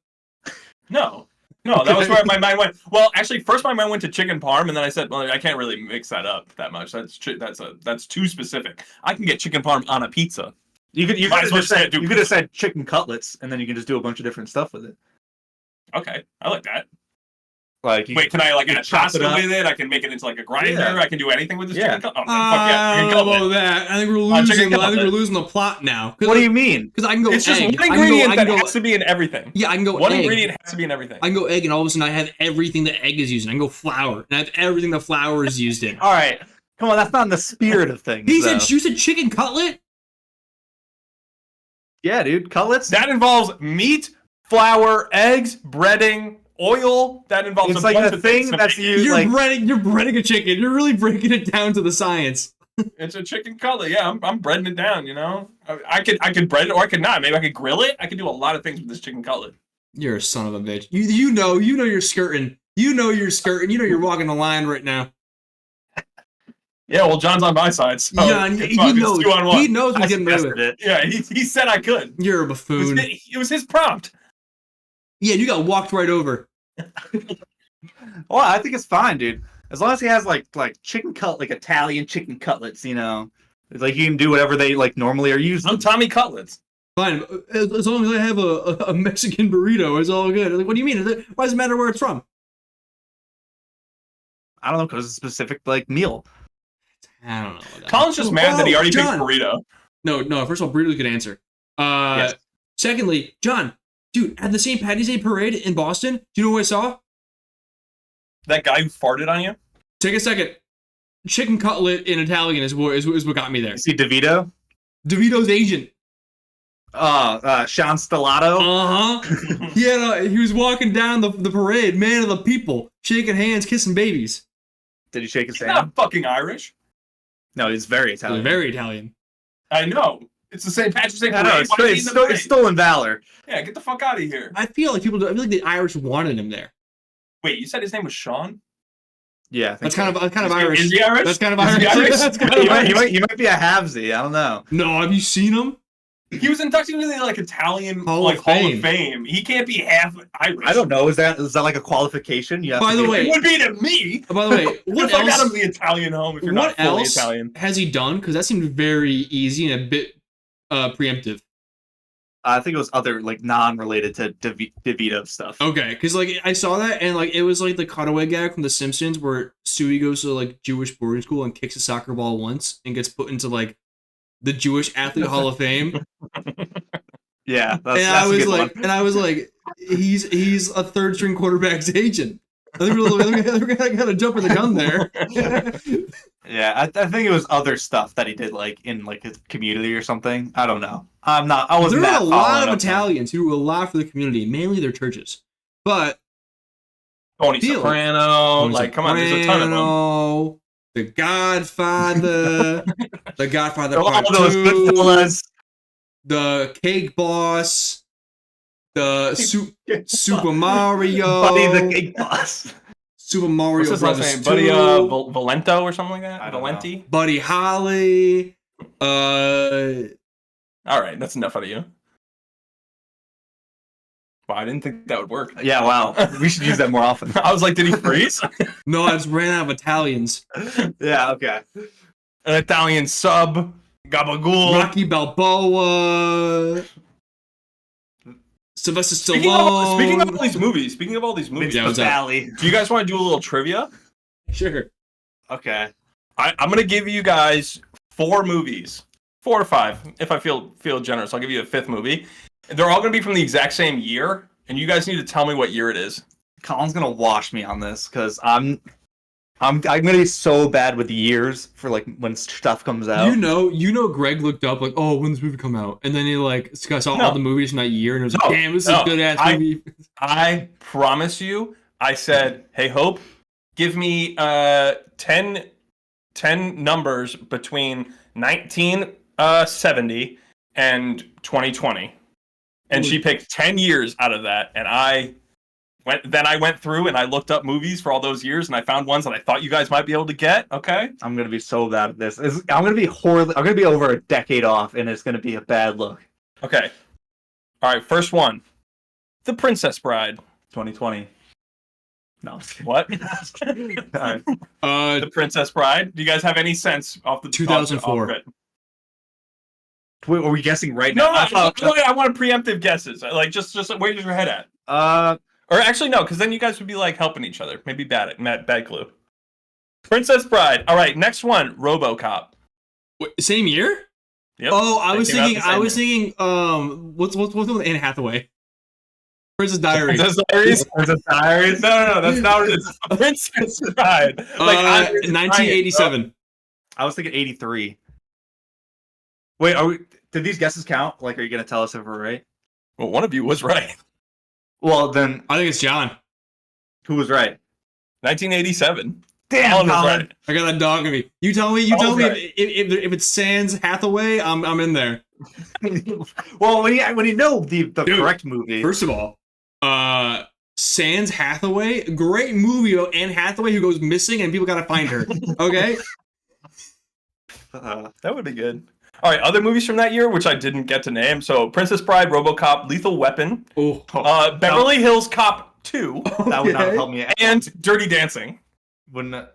No, that was where my mind went. Well, actually, first my mind went to chicken parm, and then I said, well, I can't really mix that up that much. That's too specific. I can get chicken parm on a pizza. You could Might as well say you could have said chicken cutlets, and then you can just do a bunch of different stuff with it. Okay, I like that. Like Wait, can I like you add chop pasta it up. with it? I can make it into like a grinder. Yeah. I can do anything with this Yeah. chicken cutlet. Oh, man, fuck yeah, I chicken don't know cutlet. about that. I think we're chicken losing. I think cutlet. we're losing the plot now. What do you mean? Because I can go It's just egg. one I can ingredient go, that has to be in everything. yeah, I can go One egg. ingredient has to be in everything. I can go egg, and all of a sudden I have everything that egg is using. I can go flour, and I have everything that flour is used in. All right, come on, that's not in the spirit of things. He though. said, "You said chicken cutlet." Yeah, dude, cutlets. That involves meat, flour, eggs, breading, oil. That involves It's a like bunch a of thing things. that's used You're like breading a chicken. You're really breaking it down to the science. It's a chicken cutlet. Yeah, I'm breading it down. You know, I could bread it or I could not. Maybe I could grill it. I could do a lot of things with this chicken cutlet. You're a son of a bitch. You know you're skirting. You know you're skirting. You know you're walking the line right now. Yeah, well, John's on my side, so yeah, and it's fine. he It's knows. 2-on-1. He knows I we're getting rid of suggested it. it. Yeah, he said I could. You're a It was, buffoon. it was his prompt. Yeah, you got walked right over. Well, I think it's fine, dude. As long as he has like chicken like Italian chicken cutlets, like you can do whatever they like normally are used. I'm Tommy Cutlets. Fine, as long as I have a Mexican burrito, it's all good. Like, what do you mean? Why does it matter where it's from? I don't know, because it's a specific like meal. I don't know. Colin's just mad that he already picked burrito. No. First of all, burrito could answer. Yes. Secondly, John, dude, at the St. Patty's Day parade in Boston, do you know what I saw? That guy who farted on you? Take a second. Chicken cutlet in Italian is what got me there. You see DeVito? DeVito's Asian. Sean Stellato. He was walking down the parade, man of the people, shaking hands, kissing babies. Did he shake his He's hand? not fucking Irish. No, he's very Italian. Very Italian. I know. It's the St. Patrick's Day I parade. know, it's stolen valor. Yeah, get the fuck out of here. I feel like the Irish wanted him there. Wait, you said his name was Sean? Yeah, that's kind of Irish. Is he Irish? That's kind of Is he Irish. Irish? He might be a halvesy. I don't know. No, have you seen him? He was inducted into the Italian Hall of Fame. He can't be half Irish. I don't know. Is that like a qualification? By the way, it would be to me. By the way, what else? Got him the Italian home if you're not fully Italian. Has he done? Because that seemed very easy and a bit preemptive. I think it was other like non-related to DeVito stuff. Okay, because I saw that and it was like the cutaway gag from The Simpsons where Stewie goes to Jewish boarding school and kicks a soccer ball once and gets put into the Jewish Athlete Hall of Fame. Yeah, and I was like, he's a third string quarterback's agent. I think we're gonna jump in the gun there. Yeah, I think it was other stuff that he did in his community or something. I don't know. I wasn't. There are a lot of Italians who do a lot for the community, mainly their churches. But Tony Soprano, come on, there's a ton of them. The Godfather, The Godfather all Part those 2, Goodfellas. The Cake Boss, the Super Mario, Buddy the Cake Boss, Super Mario What's his Brothers last name? 2, Buddy Valento or something like that. Valenti. Buddy Holly. All right, that's enough out of you. Wow, I didn't think that would work. Yeah, wow. We should use that more often. I was like, did he freeze? No, I just ran out of Italians. Yeah, okay. An Italian sub, Gabagool. Rocky Balboa. Sylvester Stallone. Speaking of all these movies, Valley. Do you guys want to do a little trivia? Sure. Okay. I'm going to give you guys 4 movies. 4 or 5, if I feel generous. I'll give you a 5th movie. They're all going to be from the exact same year, and you guys need to tell me what year it is. Colin's gonna wash me on this because I'm gonna be so bad with years for when stuff comes out. You know, Greg looked up oh, when this movie come out, and then he saw all the movies from that year, and it was damn, this is a good ass movie. I promise you, I said, hey Hope, give me 10 numbers between 1970 and 2020. And she picked 10 years out of that, and I went through and I looked up movies for all those years, and I found ones that I thought you guys might be able to get. Okay, I'm gonna be so bad at this. I'm gonna be horrible. I'm gonna be over a decade off, and it's gonna be a bad look. Okay, all right. First one, The Princess Bride, 2020. No. What? Right. The Princess Bride. Do you guys have any sense off the 2004? Wait, are we guessing right now? No, I want preemptive guesses. Just where's your head at? Or actually no, because then you guys would be helping each other. Maybe bad clue. Princess Bride. All right, next one, RoboCop. Wait, same year? Yep. Oh, I was thinking. What's the one with Anne Hathaway? Princess Diaries. Princess Diaries. Princess Diaries. No, that's not. It's Princess Bride. 1987. I was thinking 83. Wait, did these guesses count? Are you gonna tell us if we're right? Well, one of you was right. Well, then I think it's John. Who was right? 1987. Damn, Colin. Right. I got that dog in me. You tell me right. if it's Sans Hathaway, I'm in there. Well, when you know the correct movie. First of all, Sans Hathaway, great movie about Anne Hathaway who goes missing and people gotta find her. Okay. That would be good. All right, other movies from that year, which I didn't get to name. So, Princess Bride, RoboCop, Lethal Weapon, Beverly Hills Cop 2, That would not have helped me. and Dirty Dancing. Wouldn't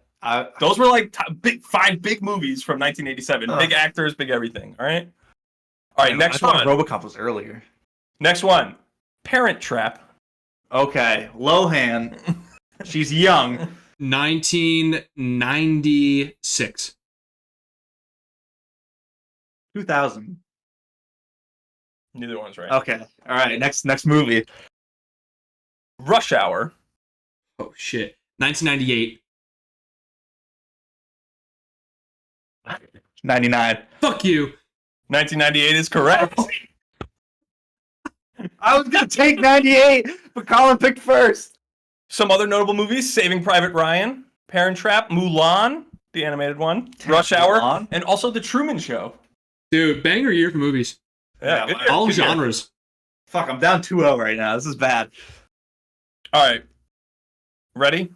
Those were like five big movies from 1987. Ugh. Big actors, big everything. All right. All right. Next I thought one. RoboCop was earlier. Next one. Parent Trap. Okay, Lohan. She's young. 1996. 2000. Neither one's right. Okay. All right. Next movie. Rush Hour. Oh shit. 1998. 99. Fuck you. 1998 is correct. I was gonna take 98, but Colin picked first. Some other notable movies: Saving Private Ryan, Parent Trap, Mulan, the animated one, Rush Hour, Mulan? and also The Truman Show. Dude, banger year for movies. Yeah, good year, All good year. genres. Fuck, I'm down 2-0 right now. This is bad. All right. Ready?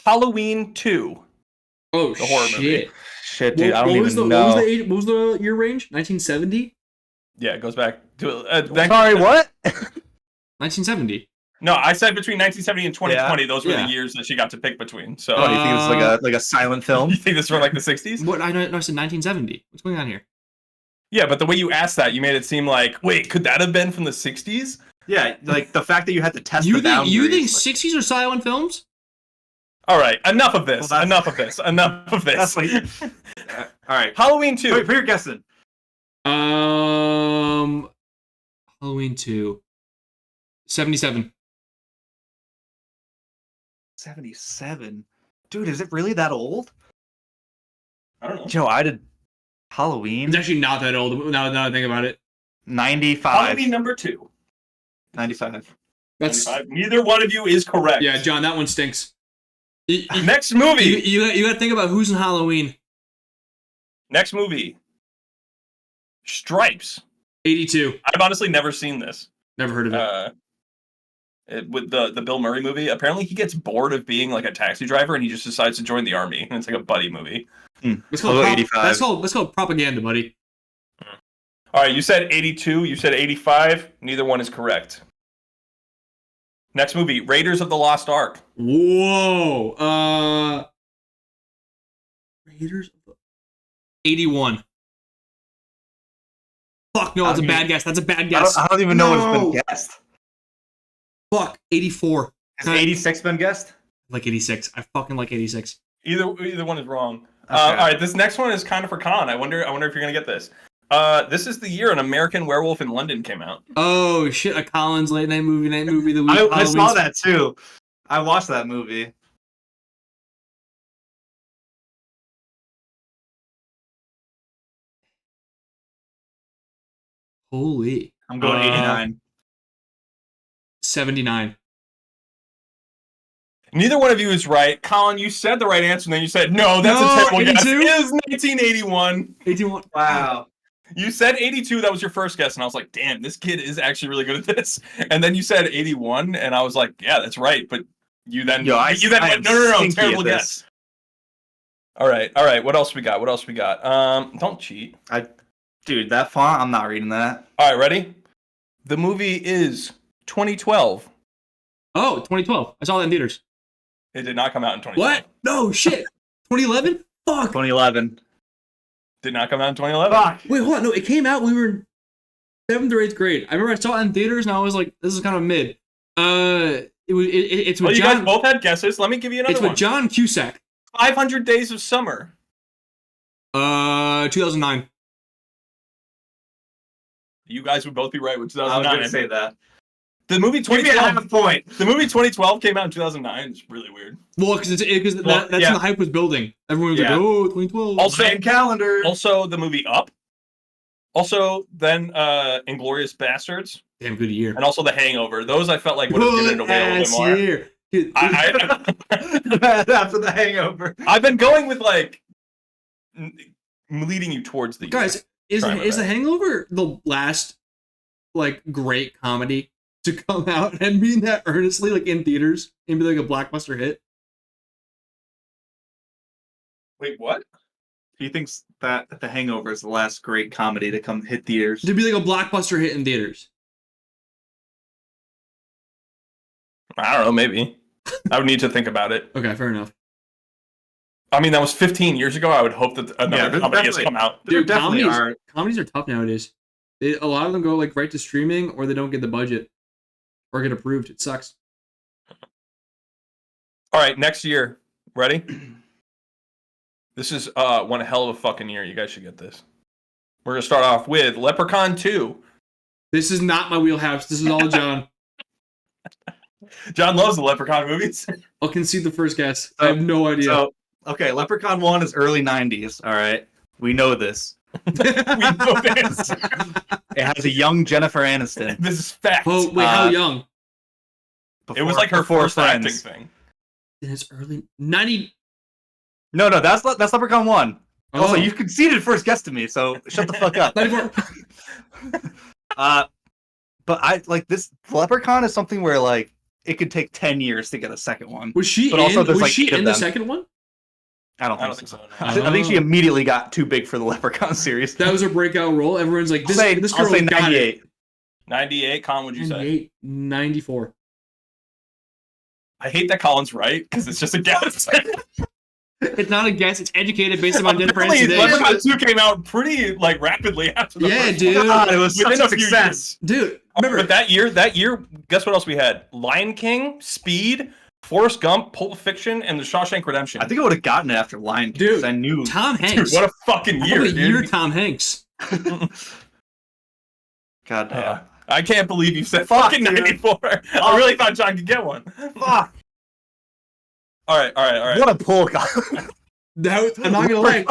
Halloween 2. Oh The horror shit. movie. Shit, dude, I don't even know. What was the year range? 1970? Yeah, it goes back to. Sorry, what? 1970. No, I said between 1970 and 2020. Yeah. Those were Yeah. the years that she got to pick between. So, Oh, do you think it's like a silent film? you think this was from like the 60s? What? I said 1970. What's going on here? Yeah, but the way you asked that, you made it seem like, wait, could that have been from the 60s? Yeah, like the fact that you had to test You the think boundaries. you think 60s are silent films? All right, enough of this. Well, Enough of this. Enough of this. That's like, all right. Halloween 2. Wait, for your guessing. Halloween 2. 77. 77. Dude, is it really that old? I don't know. Joe, I did Halloween. It's actually not that old now that I think about it. 95. Halloween number 2. 95. That's 95. Neither one of you is correct. yeah, John. That one stinks. Next movie. You got to think about who's in Halloween. Next movie. Stripes. 82. I've honestly never seen this. Never heard of it. With the Bill Murray movie, apparently he gets bored of being like a taxi driver and he just decides to join the army. And it's like a buddy movie. That's I'll called, go 85. that's called propaganda, buddy. All right, you said 82. You said 85. Neither one is correct. Next movie, Raiders of the Lost Ark. Whoa. Raiders. 81. Fuck no, that's a bad guess. That's a bad guess. I don't even know No. what's been guessed. Fuck. 84. Has 86 been guessed? Like 86. I fucking like 86. Either one is wrong. Okay. All right, this next one is kind of for Colin. I wonder if you're gonna get this. This is the year An American Werewolf in London came out. Oh shit! A Collins late night movie the week. I saw that too. I watched that movie. Holy. I'm going 89. 79. Neither one of you is right. Colin, you said the right answer, and then you said, no, that's No, a terrible guess. 82? It is 1981. 81. Wow. You said 82, that was your first guess, and I was like, damn, this kid is actually really good at this. And then you said 81, and I was like, yeah, that's right. But you then, Yo, you then I went, am no, stinky terrible at guess. this. All right. What else we got? Don't cheat. Dude, that font, I'm not reading that. All right, ready? The movie is 2012. Oh, 2012. I saw that in theaters. It did not come out in 2012. What? No shit. 2011? Fuck. 2011. Did not come out in 2011. Fuck. Wait, hold on. No, it came out. We were in 7th or 8th grade. I remember I saw it in theaters, and I was like, "This is kind of mid." It's with Well, you John. guys both had guesses. Let me give you another It's one. with John Cusack. 500 Days of Summer. 2009. You guys would both be right with I was 2009. going to say that. The movie Give me a 2012. half point. The movie 2012 came out in 2009. It's really weird. Well, because that's Well, when yeah. the hype was building. Everyone was Yeah. like, "Oh, 2012." Also- Mayan calendar. Also, the movie Up. Also, then Inglourious Bastards, Damn good year. and also The Hangover. Those I felt like would have given it away a little bit more. Year. Dude, After the hangover. I've been going with like leading you towards the guys, is Try my The best. Hangover the last like great comedy to come out and mean that earnestly, like in theaters, and be like a blockbuster hit? Wait, what? He thinks that The Hangover is the last great comedy to come hit theaters. To be like a blockbuster hit in theaters. I don't know, maybe. I would need to think about it. Okay, fair enough. I mean, that was 15 years ago. I would hope that another there's comedy has definitely- come out. There Dude, definitely comedies are tough nowadays. A lot of them go like right to streaming, or they don't get the budget, or get approved. It sucks. All right, next year. Ready? This is one hell of a fucking year. You guys should get this. We're gonna start off with Leprechaun 2. This is not my wheelhouse. This is all John. John loves the Leprechaun movies. I'll concede the first guess. I have no idea. So, okay, Leprechaun 1 is early 90s, all right? We know this. We know this. It has a young Jennifer Aniston. This is fact. Oh wait, how young? It was like her before first acting thing. It's early 90. No, that's Leprechaun 1. Oh. Also, you conceded first guess to me, so shut the fuck up. 94. But I like this Leprechaun is something where like it could take 10 years to get a second one. Was she But also in? there's, Was like, she 8 of in the them. second one? I don't I don't think think so. so. No. I think she immediately got too big for the Leprechaun series. That was her breakout role. Everyone's like, this I'll girl say got 98. 98. Colin, would you say? 98, 94. I hate that Colin's right because it's just a guess. It's not a guess. It's educated based upon Jennifer Apparently, Aniston. Leprechaun 2 came out pretty like rapidly after the Yeah, first dude. one. God, it was Within such a a few success. Dude, remember But that year, guess what else we had? Lion King, Speed, Forrest Gump, Pulp Fiction, and The Shawshank Redemption. I think I would have gotten it after Lion King. Dude, 'Cause I knew. Tom Dude, Hanks. what a fucking year, What a dude. year, Tom Hanks. God damn. I can't believe you said Fuck, fucking dude. 94. I really thought John could get one. Fuck. All right. What a pull, Colin. I'm not gonna lie.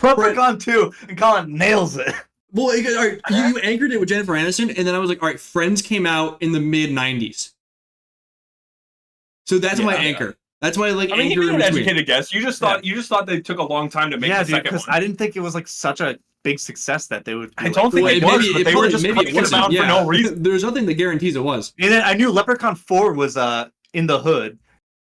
Leprechaun 2, and Colin nails it. Well, all right, you anchored it with Jennifer Aniston, and then I was like, all right, Friends came out in the mid '90s, so that's my Yeah. anchor. That's my like I mean, you anchor made in an between. educated guess. You just thought they took a long time to make Yeah, the dude, second because one. I didn't think it was like such a big success that they would. I don't think Well, it was, but they were just maybe cranking it wasn't, out for no reason. There's nothing that guarantees it was. And then I knew Leprechaun 4 was in the hood,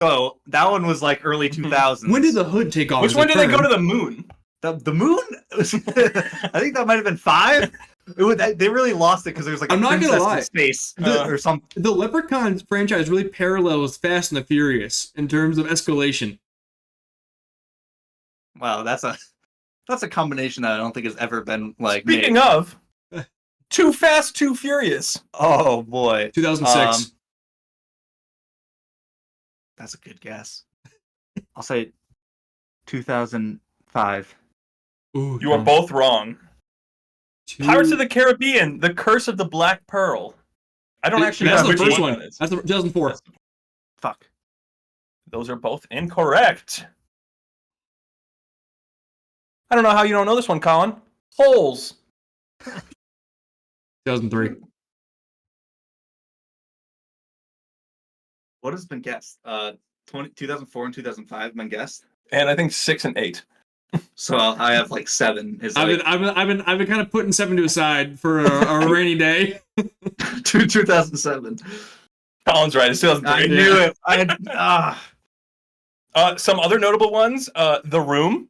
so that one was like early 2000s. When did the hood take off? Which one did they go to the moon? the moon? I think that might have been 5. They really lost it because there was like a I'm not gonna princess lie. in space The- or something. The Leprechaun franchise really parallels Fast and the Furious in terms of escalation. Wow, that's a combination that I don't think has ever been like. Speaking made. of, Too Fast, Too Furious. Oh boy, 2006. That's a good guess. I'll say 2005. Ooh, You are both wrong. Pirates of the Caribbean, The Curse of the Black Pearl. I don't actually That's know the which first one one. that is. That's the 2004. Fuck. Those are both incorrect. I don't know how you don't know this one, Colin. Holes. 2003. What has been guessed? 2004 and 2005 been guessed. And I think 6 and 8. So I have like 7. Is like I've been kind of putting 7 to aside for a rainy day. 2007. Colin's right. It's 2003. I knew it. I had. Some other notable ones. The Room.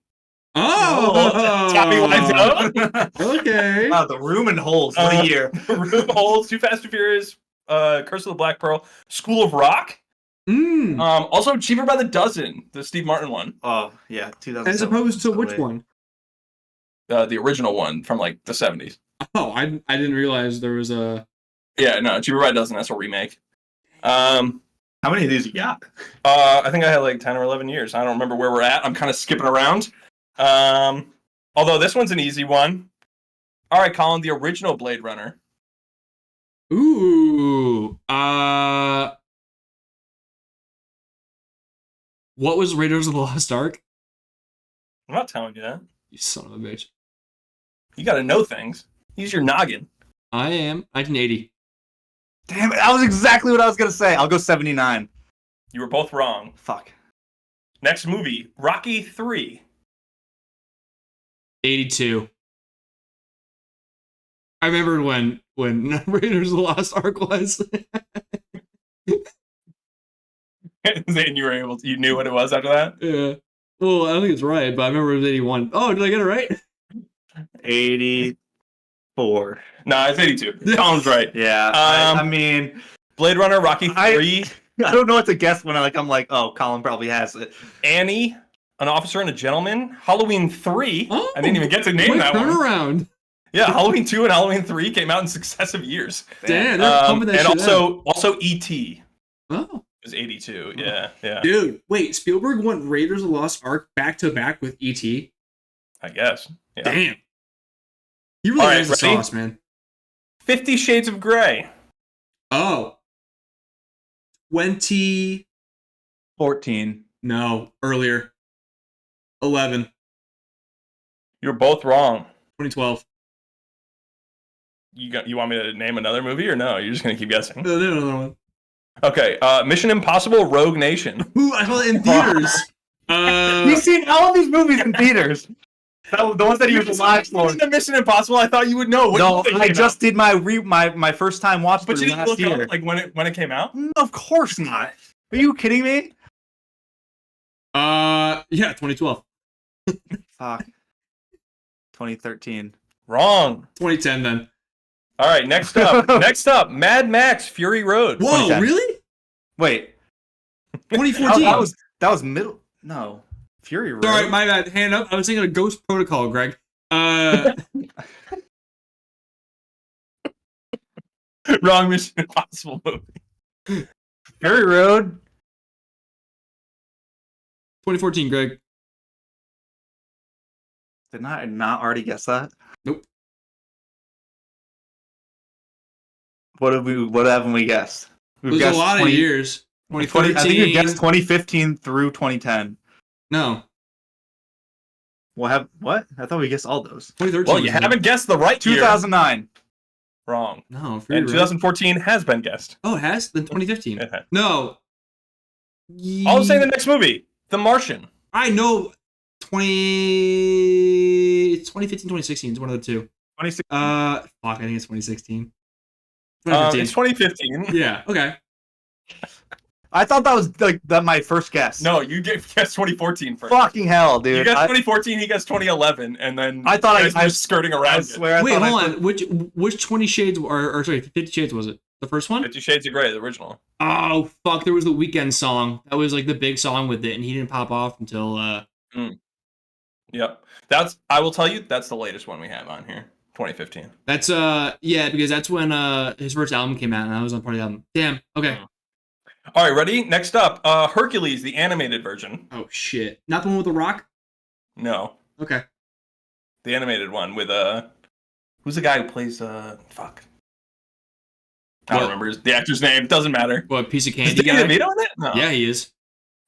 Oh, Tommy Wiseau. Okay. Wow, The Room and Holes. What a year. The Room, Holes, Too Fast, Too Furious, Curse of the Black Pearl, School of Rock. Mm. Also, Cheaper by the Dozen, the Steve Martin one. Oh yeah, 2007. As opposed to which one? The original one from like the 70s. Oh, I didn't realize there was a. Yeah, no, Cheaper by the Dozen. That's a remake. How many of these you got? I think I had like 10 or 11 years. I don't remember where we're at. I'm kind of skipping around. Although this one's an easy one. All right, Colin, the original Blade Runner. Ooh. What was Raiders of the Lost Ark? I'm not telling you that. You son of a bitch. You got to know things. Use your noggin. I am 1980. Damn it! That was exactly what I was gonna say. I'll go 79. You were both wrong. Fuck. Next movie, Rocky 3. 82. I remember when Raiders of the Lost Ark was. And you knew what it was after that? Yeah. Well, I don't think it's right, but I remember it was 81. Oh, did I get it right? 84. No, it's 82. Colin's right. Yeah. I mean, Blade Runner, Rocky 3. I don't know what to guess when I'm like, oh, Colin probably has it. Annie, An Officer and a Gentleman, Halloween 3. Oh, I didn't even get to name quick that one. turnaround. Yeah, Halloween 2 and Halloween 3 came out in successive years. Damn, they're pumping that and shit out. also E.T. Oh. It was 82. Yeah. Dude, wait, Spielberg went Raiders of the Lost Ark back to back with E.T.? I guess. Yeah. Damn. He really has the sauce, man. 50 Shades of Grey. Oh. 14. No, earlier. 11. You're both wrong. 2012. You want me to name another movie or no? You're just gonna keep guessing. No, another one. Okay. Mission Impossible: Rogue Nation. Ooh, I saw it in theaters. You've seen all of these movies in theaters. The ones that he was alive for. The Mission Impossible. I thought you would know. No, I just did my first time watch. But you didn't last look year. up like when it came out. Of course not. Are you kidding me? Yeah, 2012. Fuck. 2013. Wrong. 2010 then. All right. Next up, Mad Max: Fury Road. Whoa, 2010. really? Wait. 2014. That was middle. No. Fury Road. Sorry, my bad. Hand up. I was thinking of Ghost Protocol, Greg. Wrong Mission Impossible movie. Fury Road. 2014, Greg. Did I not already guess that? Nope. What haven't we guessed? We've There's a lot of years. 2013. I think you guessed 2015 through 2010. No. What? I thought we guessed all those. 2013. Well, you haven't guessed the right year. 2009. Wrong. No. Fury And Road. 2014 has been guessed. Oh, it has? Then 2015. It has. No. I'll say the next movie, The Martian. I know. It's 2015, 2016. It's one of the two. 2016. Fuck, I think it's 2016. It's 2015. Yeah, okay. I thought that was my first guess. No, you guessed 2014 first. Fucking hell, dude. You guessed 2014, he guessed 2011, and then I thought I was skirting around. I swear. Wait, hold on. Which 20 Shades or sorry, 50 Shades was it? The first one? 50 Shades of Grey, the original. Oh fuck! There was the Weekend song. That was like the big song with it, and he didn't pop off until. Yep. I will tell you, that's the latest one we have on here. 2015. That's yeah, because that's when his first album came out, and I was on part of the album. Damn. Okay. All right, ready? Next up, Hercules, the animated version. Oh shit! Not the one with the rock. No, Okay. the animated one with who's the guy who plays fuck? I don't remember the actor's name. Doesn't matter. What piece of Is candy Danny guy? DeVito in it? No. Yeah, he is.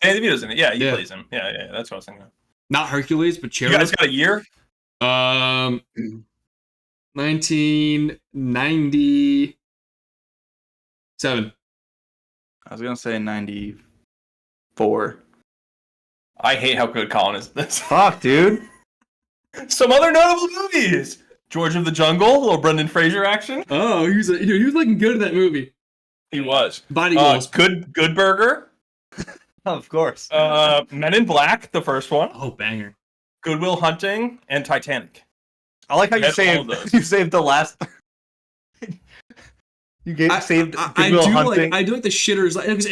Danny DeVito's in it. Yeah, he Yeah. plays him. Yeah, that's what I was thinking of. Not Hercules, but You Cherub. guys got a year? 1997. I was gonna say 94. I hate how good Colin is at this. Fuck, dude. Some other notable movies. George of the Jungle, a little Brendan Fraser action. Oh, he was looking good in that movie. He was. Body goals. Good Burger. Of course. Men in Black, the first one. Oh, banger. Good Will Hunting and Titanic. I like how you That's all saved. those. You saved the last. saved I Good Will Hunting. I do like the shitters. Like, it's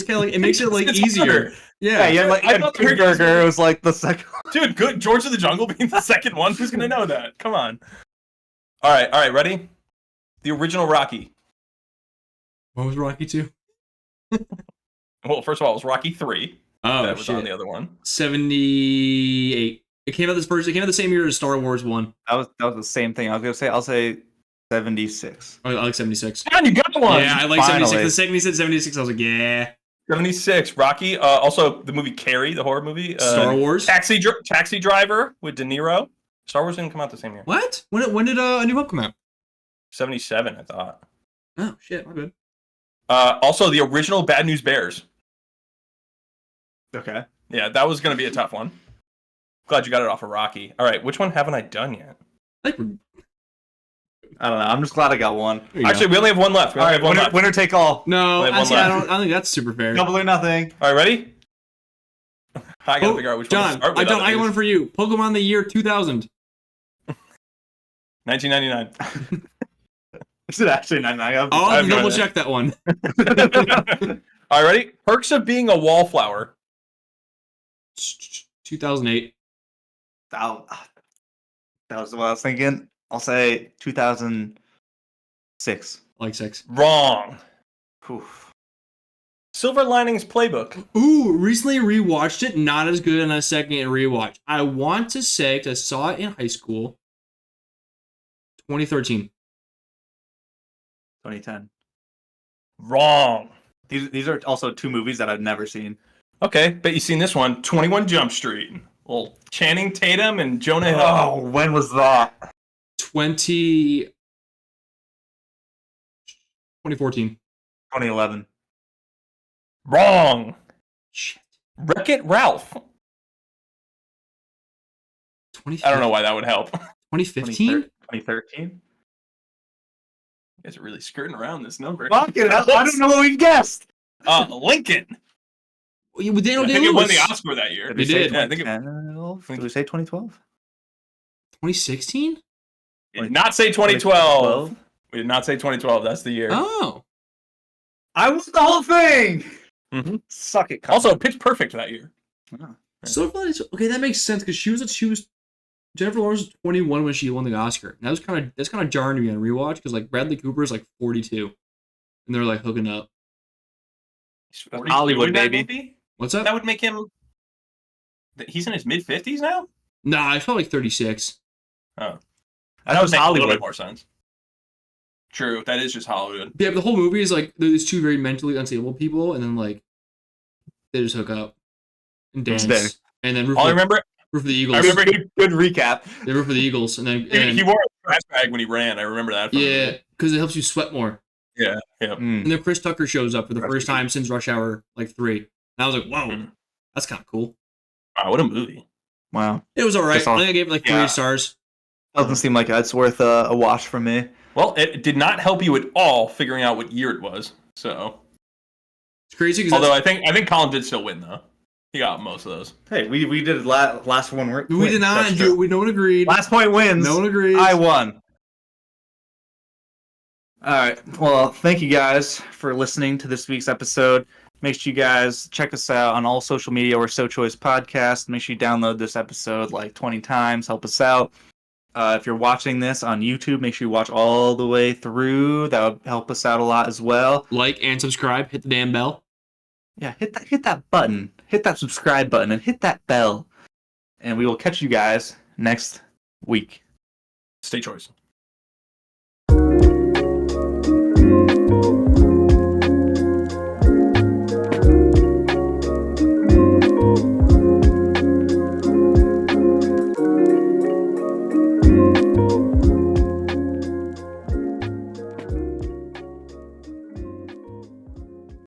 kind of like it makes it like It's easier. harder. Yeah. Yeah, like I thought the Good Hercules Burger was like the second. Dude, good George of the Jungle being the second one. Who's gonna know that? Come on. All right, ready? The original Rocky. What was Rocky 2? Well, first of all, it was Rocky 3. Oh That was shit. on the other one. 78. It came out the same year as Star Wars 1. That was the same thing. I was gonna say. I'll say 76. Oh, I like 76. Man, you got one. Yeah, I like Finally. 76. The second he said 76, I was like, yeah. 76. Rocky. Also, the movie Carrie, the horror movie. Star Wars. Taxi Driver with De Niro. Star Wars didn't come out the same year. What? When did A New Hope come out? 77, I thought. Oh shit, my good. Also, the original Bad News Bears. Okay. Yeah, that was going to be a tough one. Glad you got it off of Rocky. All right, which one haven't I done yet? I think I don't know. I'm just glad I got one. Actually, we only have one left. All right, winner take all. no, Only have one actually, I left. don't think that's super fair. Double or nothing. All right, ready? I gotta figure out which one to John, start with. I got one for you. Pokemon the year 2000. 1999. Is it actually 99? I'll have no double idea. check that one. All right, ready? Perks of being a wallflower. 2008. That was what I was thinking. I'll say 2006. Like 6. Wrong. Oof. Silver Linings Playbook. Ooh, recently rewatched it. Not as good on a second rewatch. I want to say, because I saw it in high school, 2013. 2010. Wrong. These are also 2 movies that I've never seen. Okay, bet you've seen this one. 21 Jump Street. Well, Channing Tatum and Jonah Hill. Oh, when was that? 2014. 2011. Wrong. Shit. Wreck-It Ralph. 2015? I don't know why that would help. 2015? 2013. You guys are really skirting around this number. Fuck it, I don't know what we guessed. Lincoln. With Daniel I think it won the Day-Lewis. Oscar that year. Did we It say did. Yeah, I think it- 2012? Did we say 2012? 2016? We did not say 2012. We did not say 2012. That's the year. Oh. I was the whole thing. Mhm. Suck it. Colin. Also, Pitch Perfect that year. So funny. Okay, that makes sense because she was Jennifer Lawrence was 21 when she won the Oscar. And that's kind of jarring to me on rewatch because like Bradley Cooper is like 42, and they're like hooking up. He's That's 42 Hollywood, in that baby. movie? What's up? That would make him. He's in his mid-50s now? Nah, it's probably like 36. Oh. That was makes a little Hollywood. bit more sense. True, that is just Hollywood. Yeah, but the whole movie is like there's 2 very mentally unstable people, and then like they just hook up and dance, Fair. and then root All I for, remember, root for the Eagles. I remember Good recap. They root for the Eagles, and then he wore a trash bag when he ran. I remember that. From the yeah, movie. because it helps you sweat more. Yeah. Mm. And then Chris Tucker shows up for the Rest first in time since Rush Hour like 3. And I was like, whoa, Mhm. that's kind of cool. Wow, what a movie. Wow. It was all right. Just all- I think I gave it like 3 yeah. stars. Doesn't seem like it's worth a watch from me. Well, it did not help you at all figuring out what year it was. So, It's crazy because although I think Colin did still win though. He got most of those. Hey, we did last one. we did not do it. No one agreed. Last point wins. No one agreed. I won. All right. Well, thank you guys for listening to this week's episode. Make sure you guys check us out on all social media. We're sochoicepodcast. Make sure you download this episode like 20 times. Help us out. If you're watching this on YouTube, make sure you watch all the way through. That would help us out a lot as well. Like and subscribe. Hit the damn bell. Yeah, hit that button. Hit that subscribe button and hit that bell. And we will catch you guys next week. Stay choice.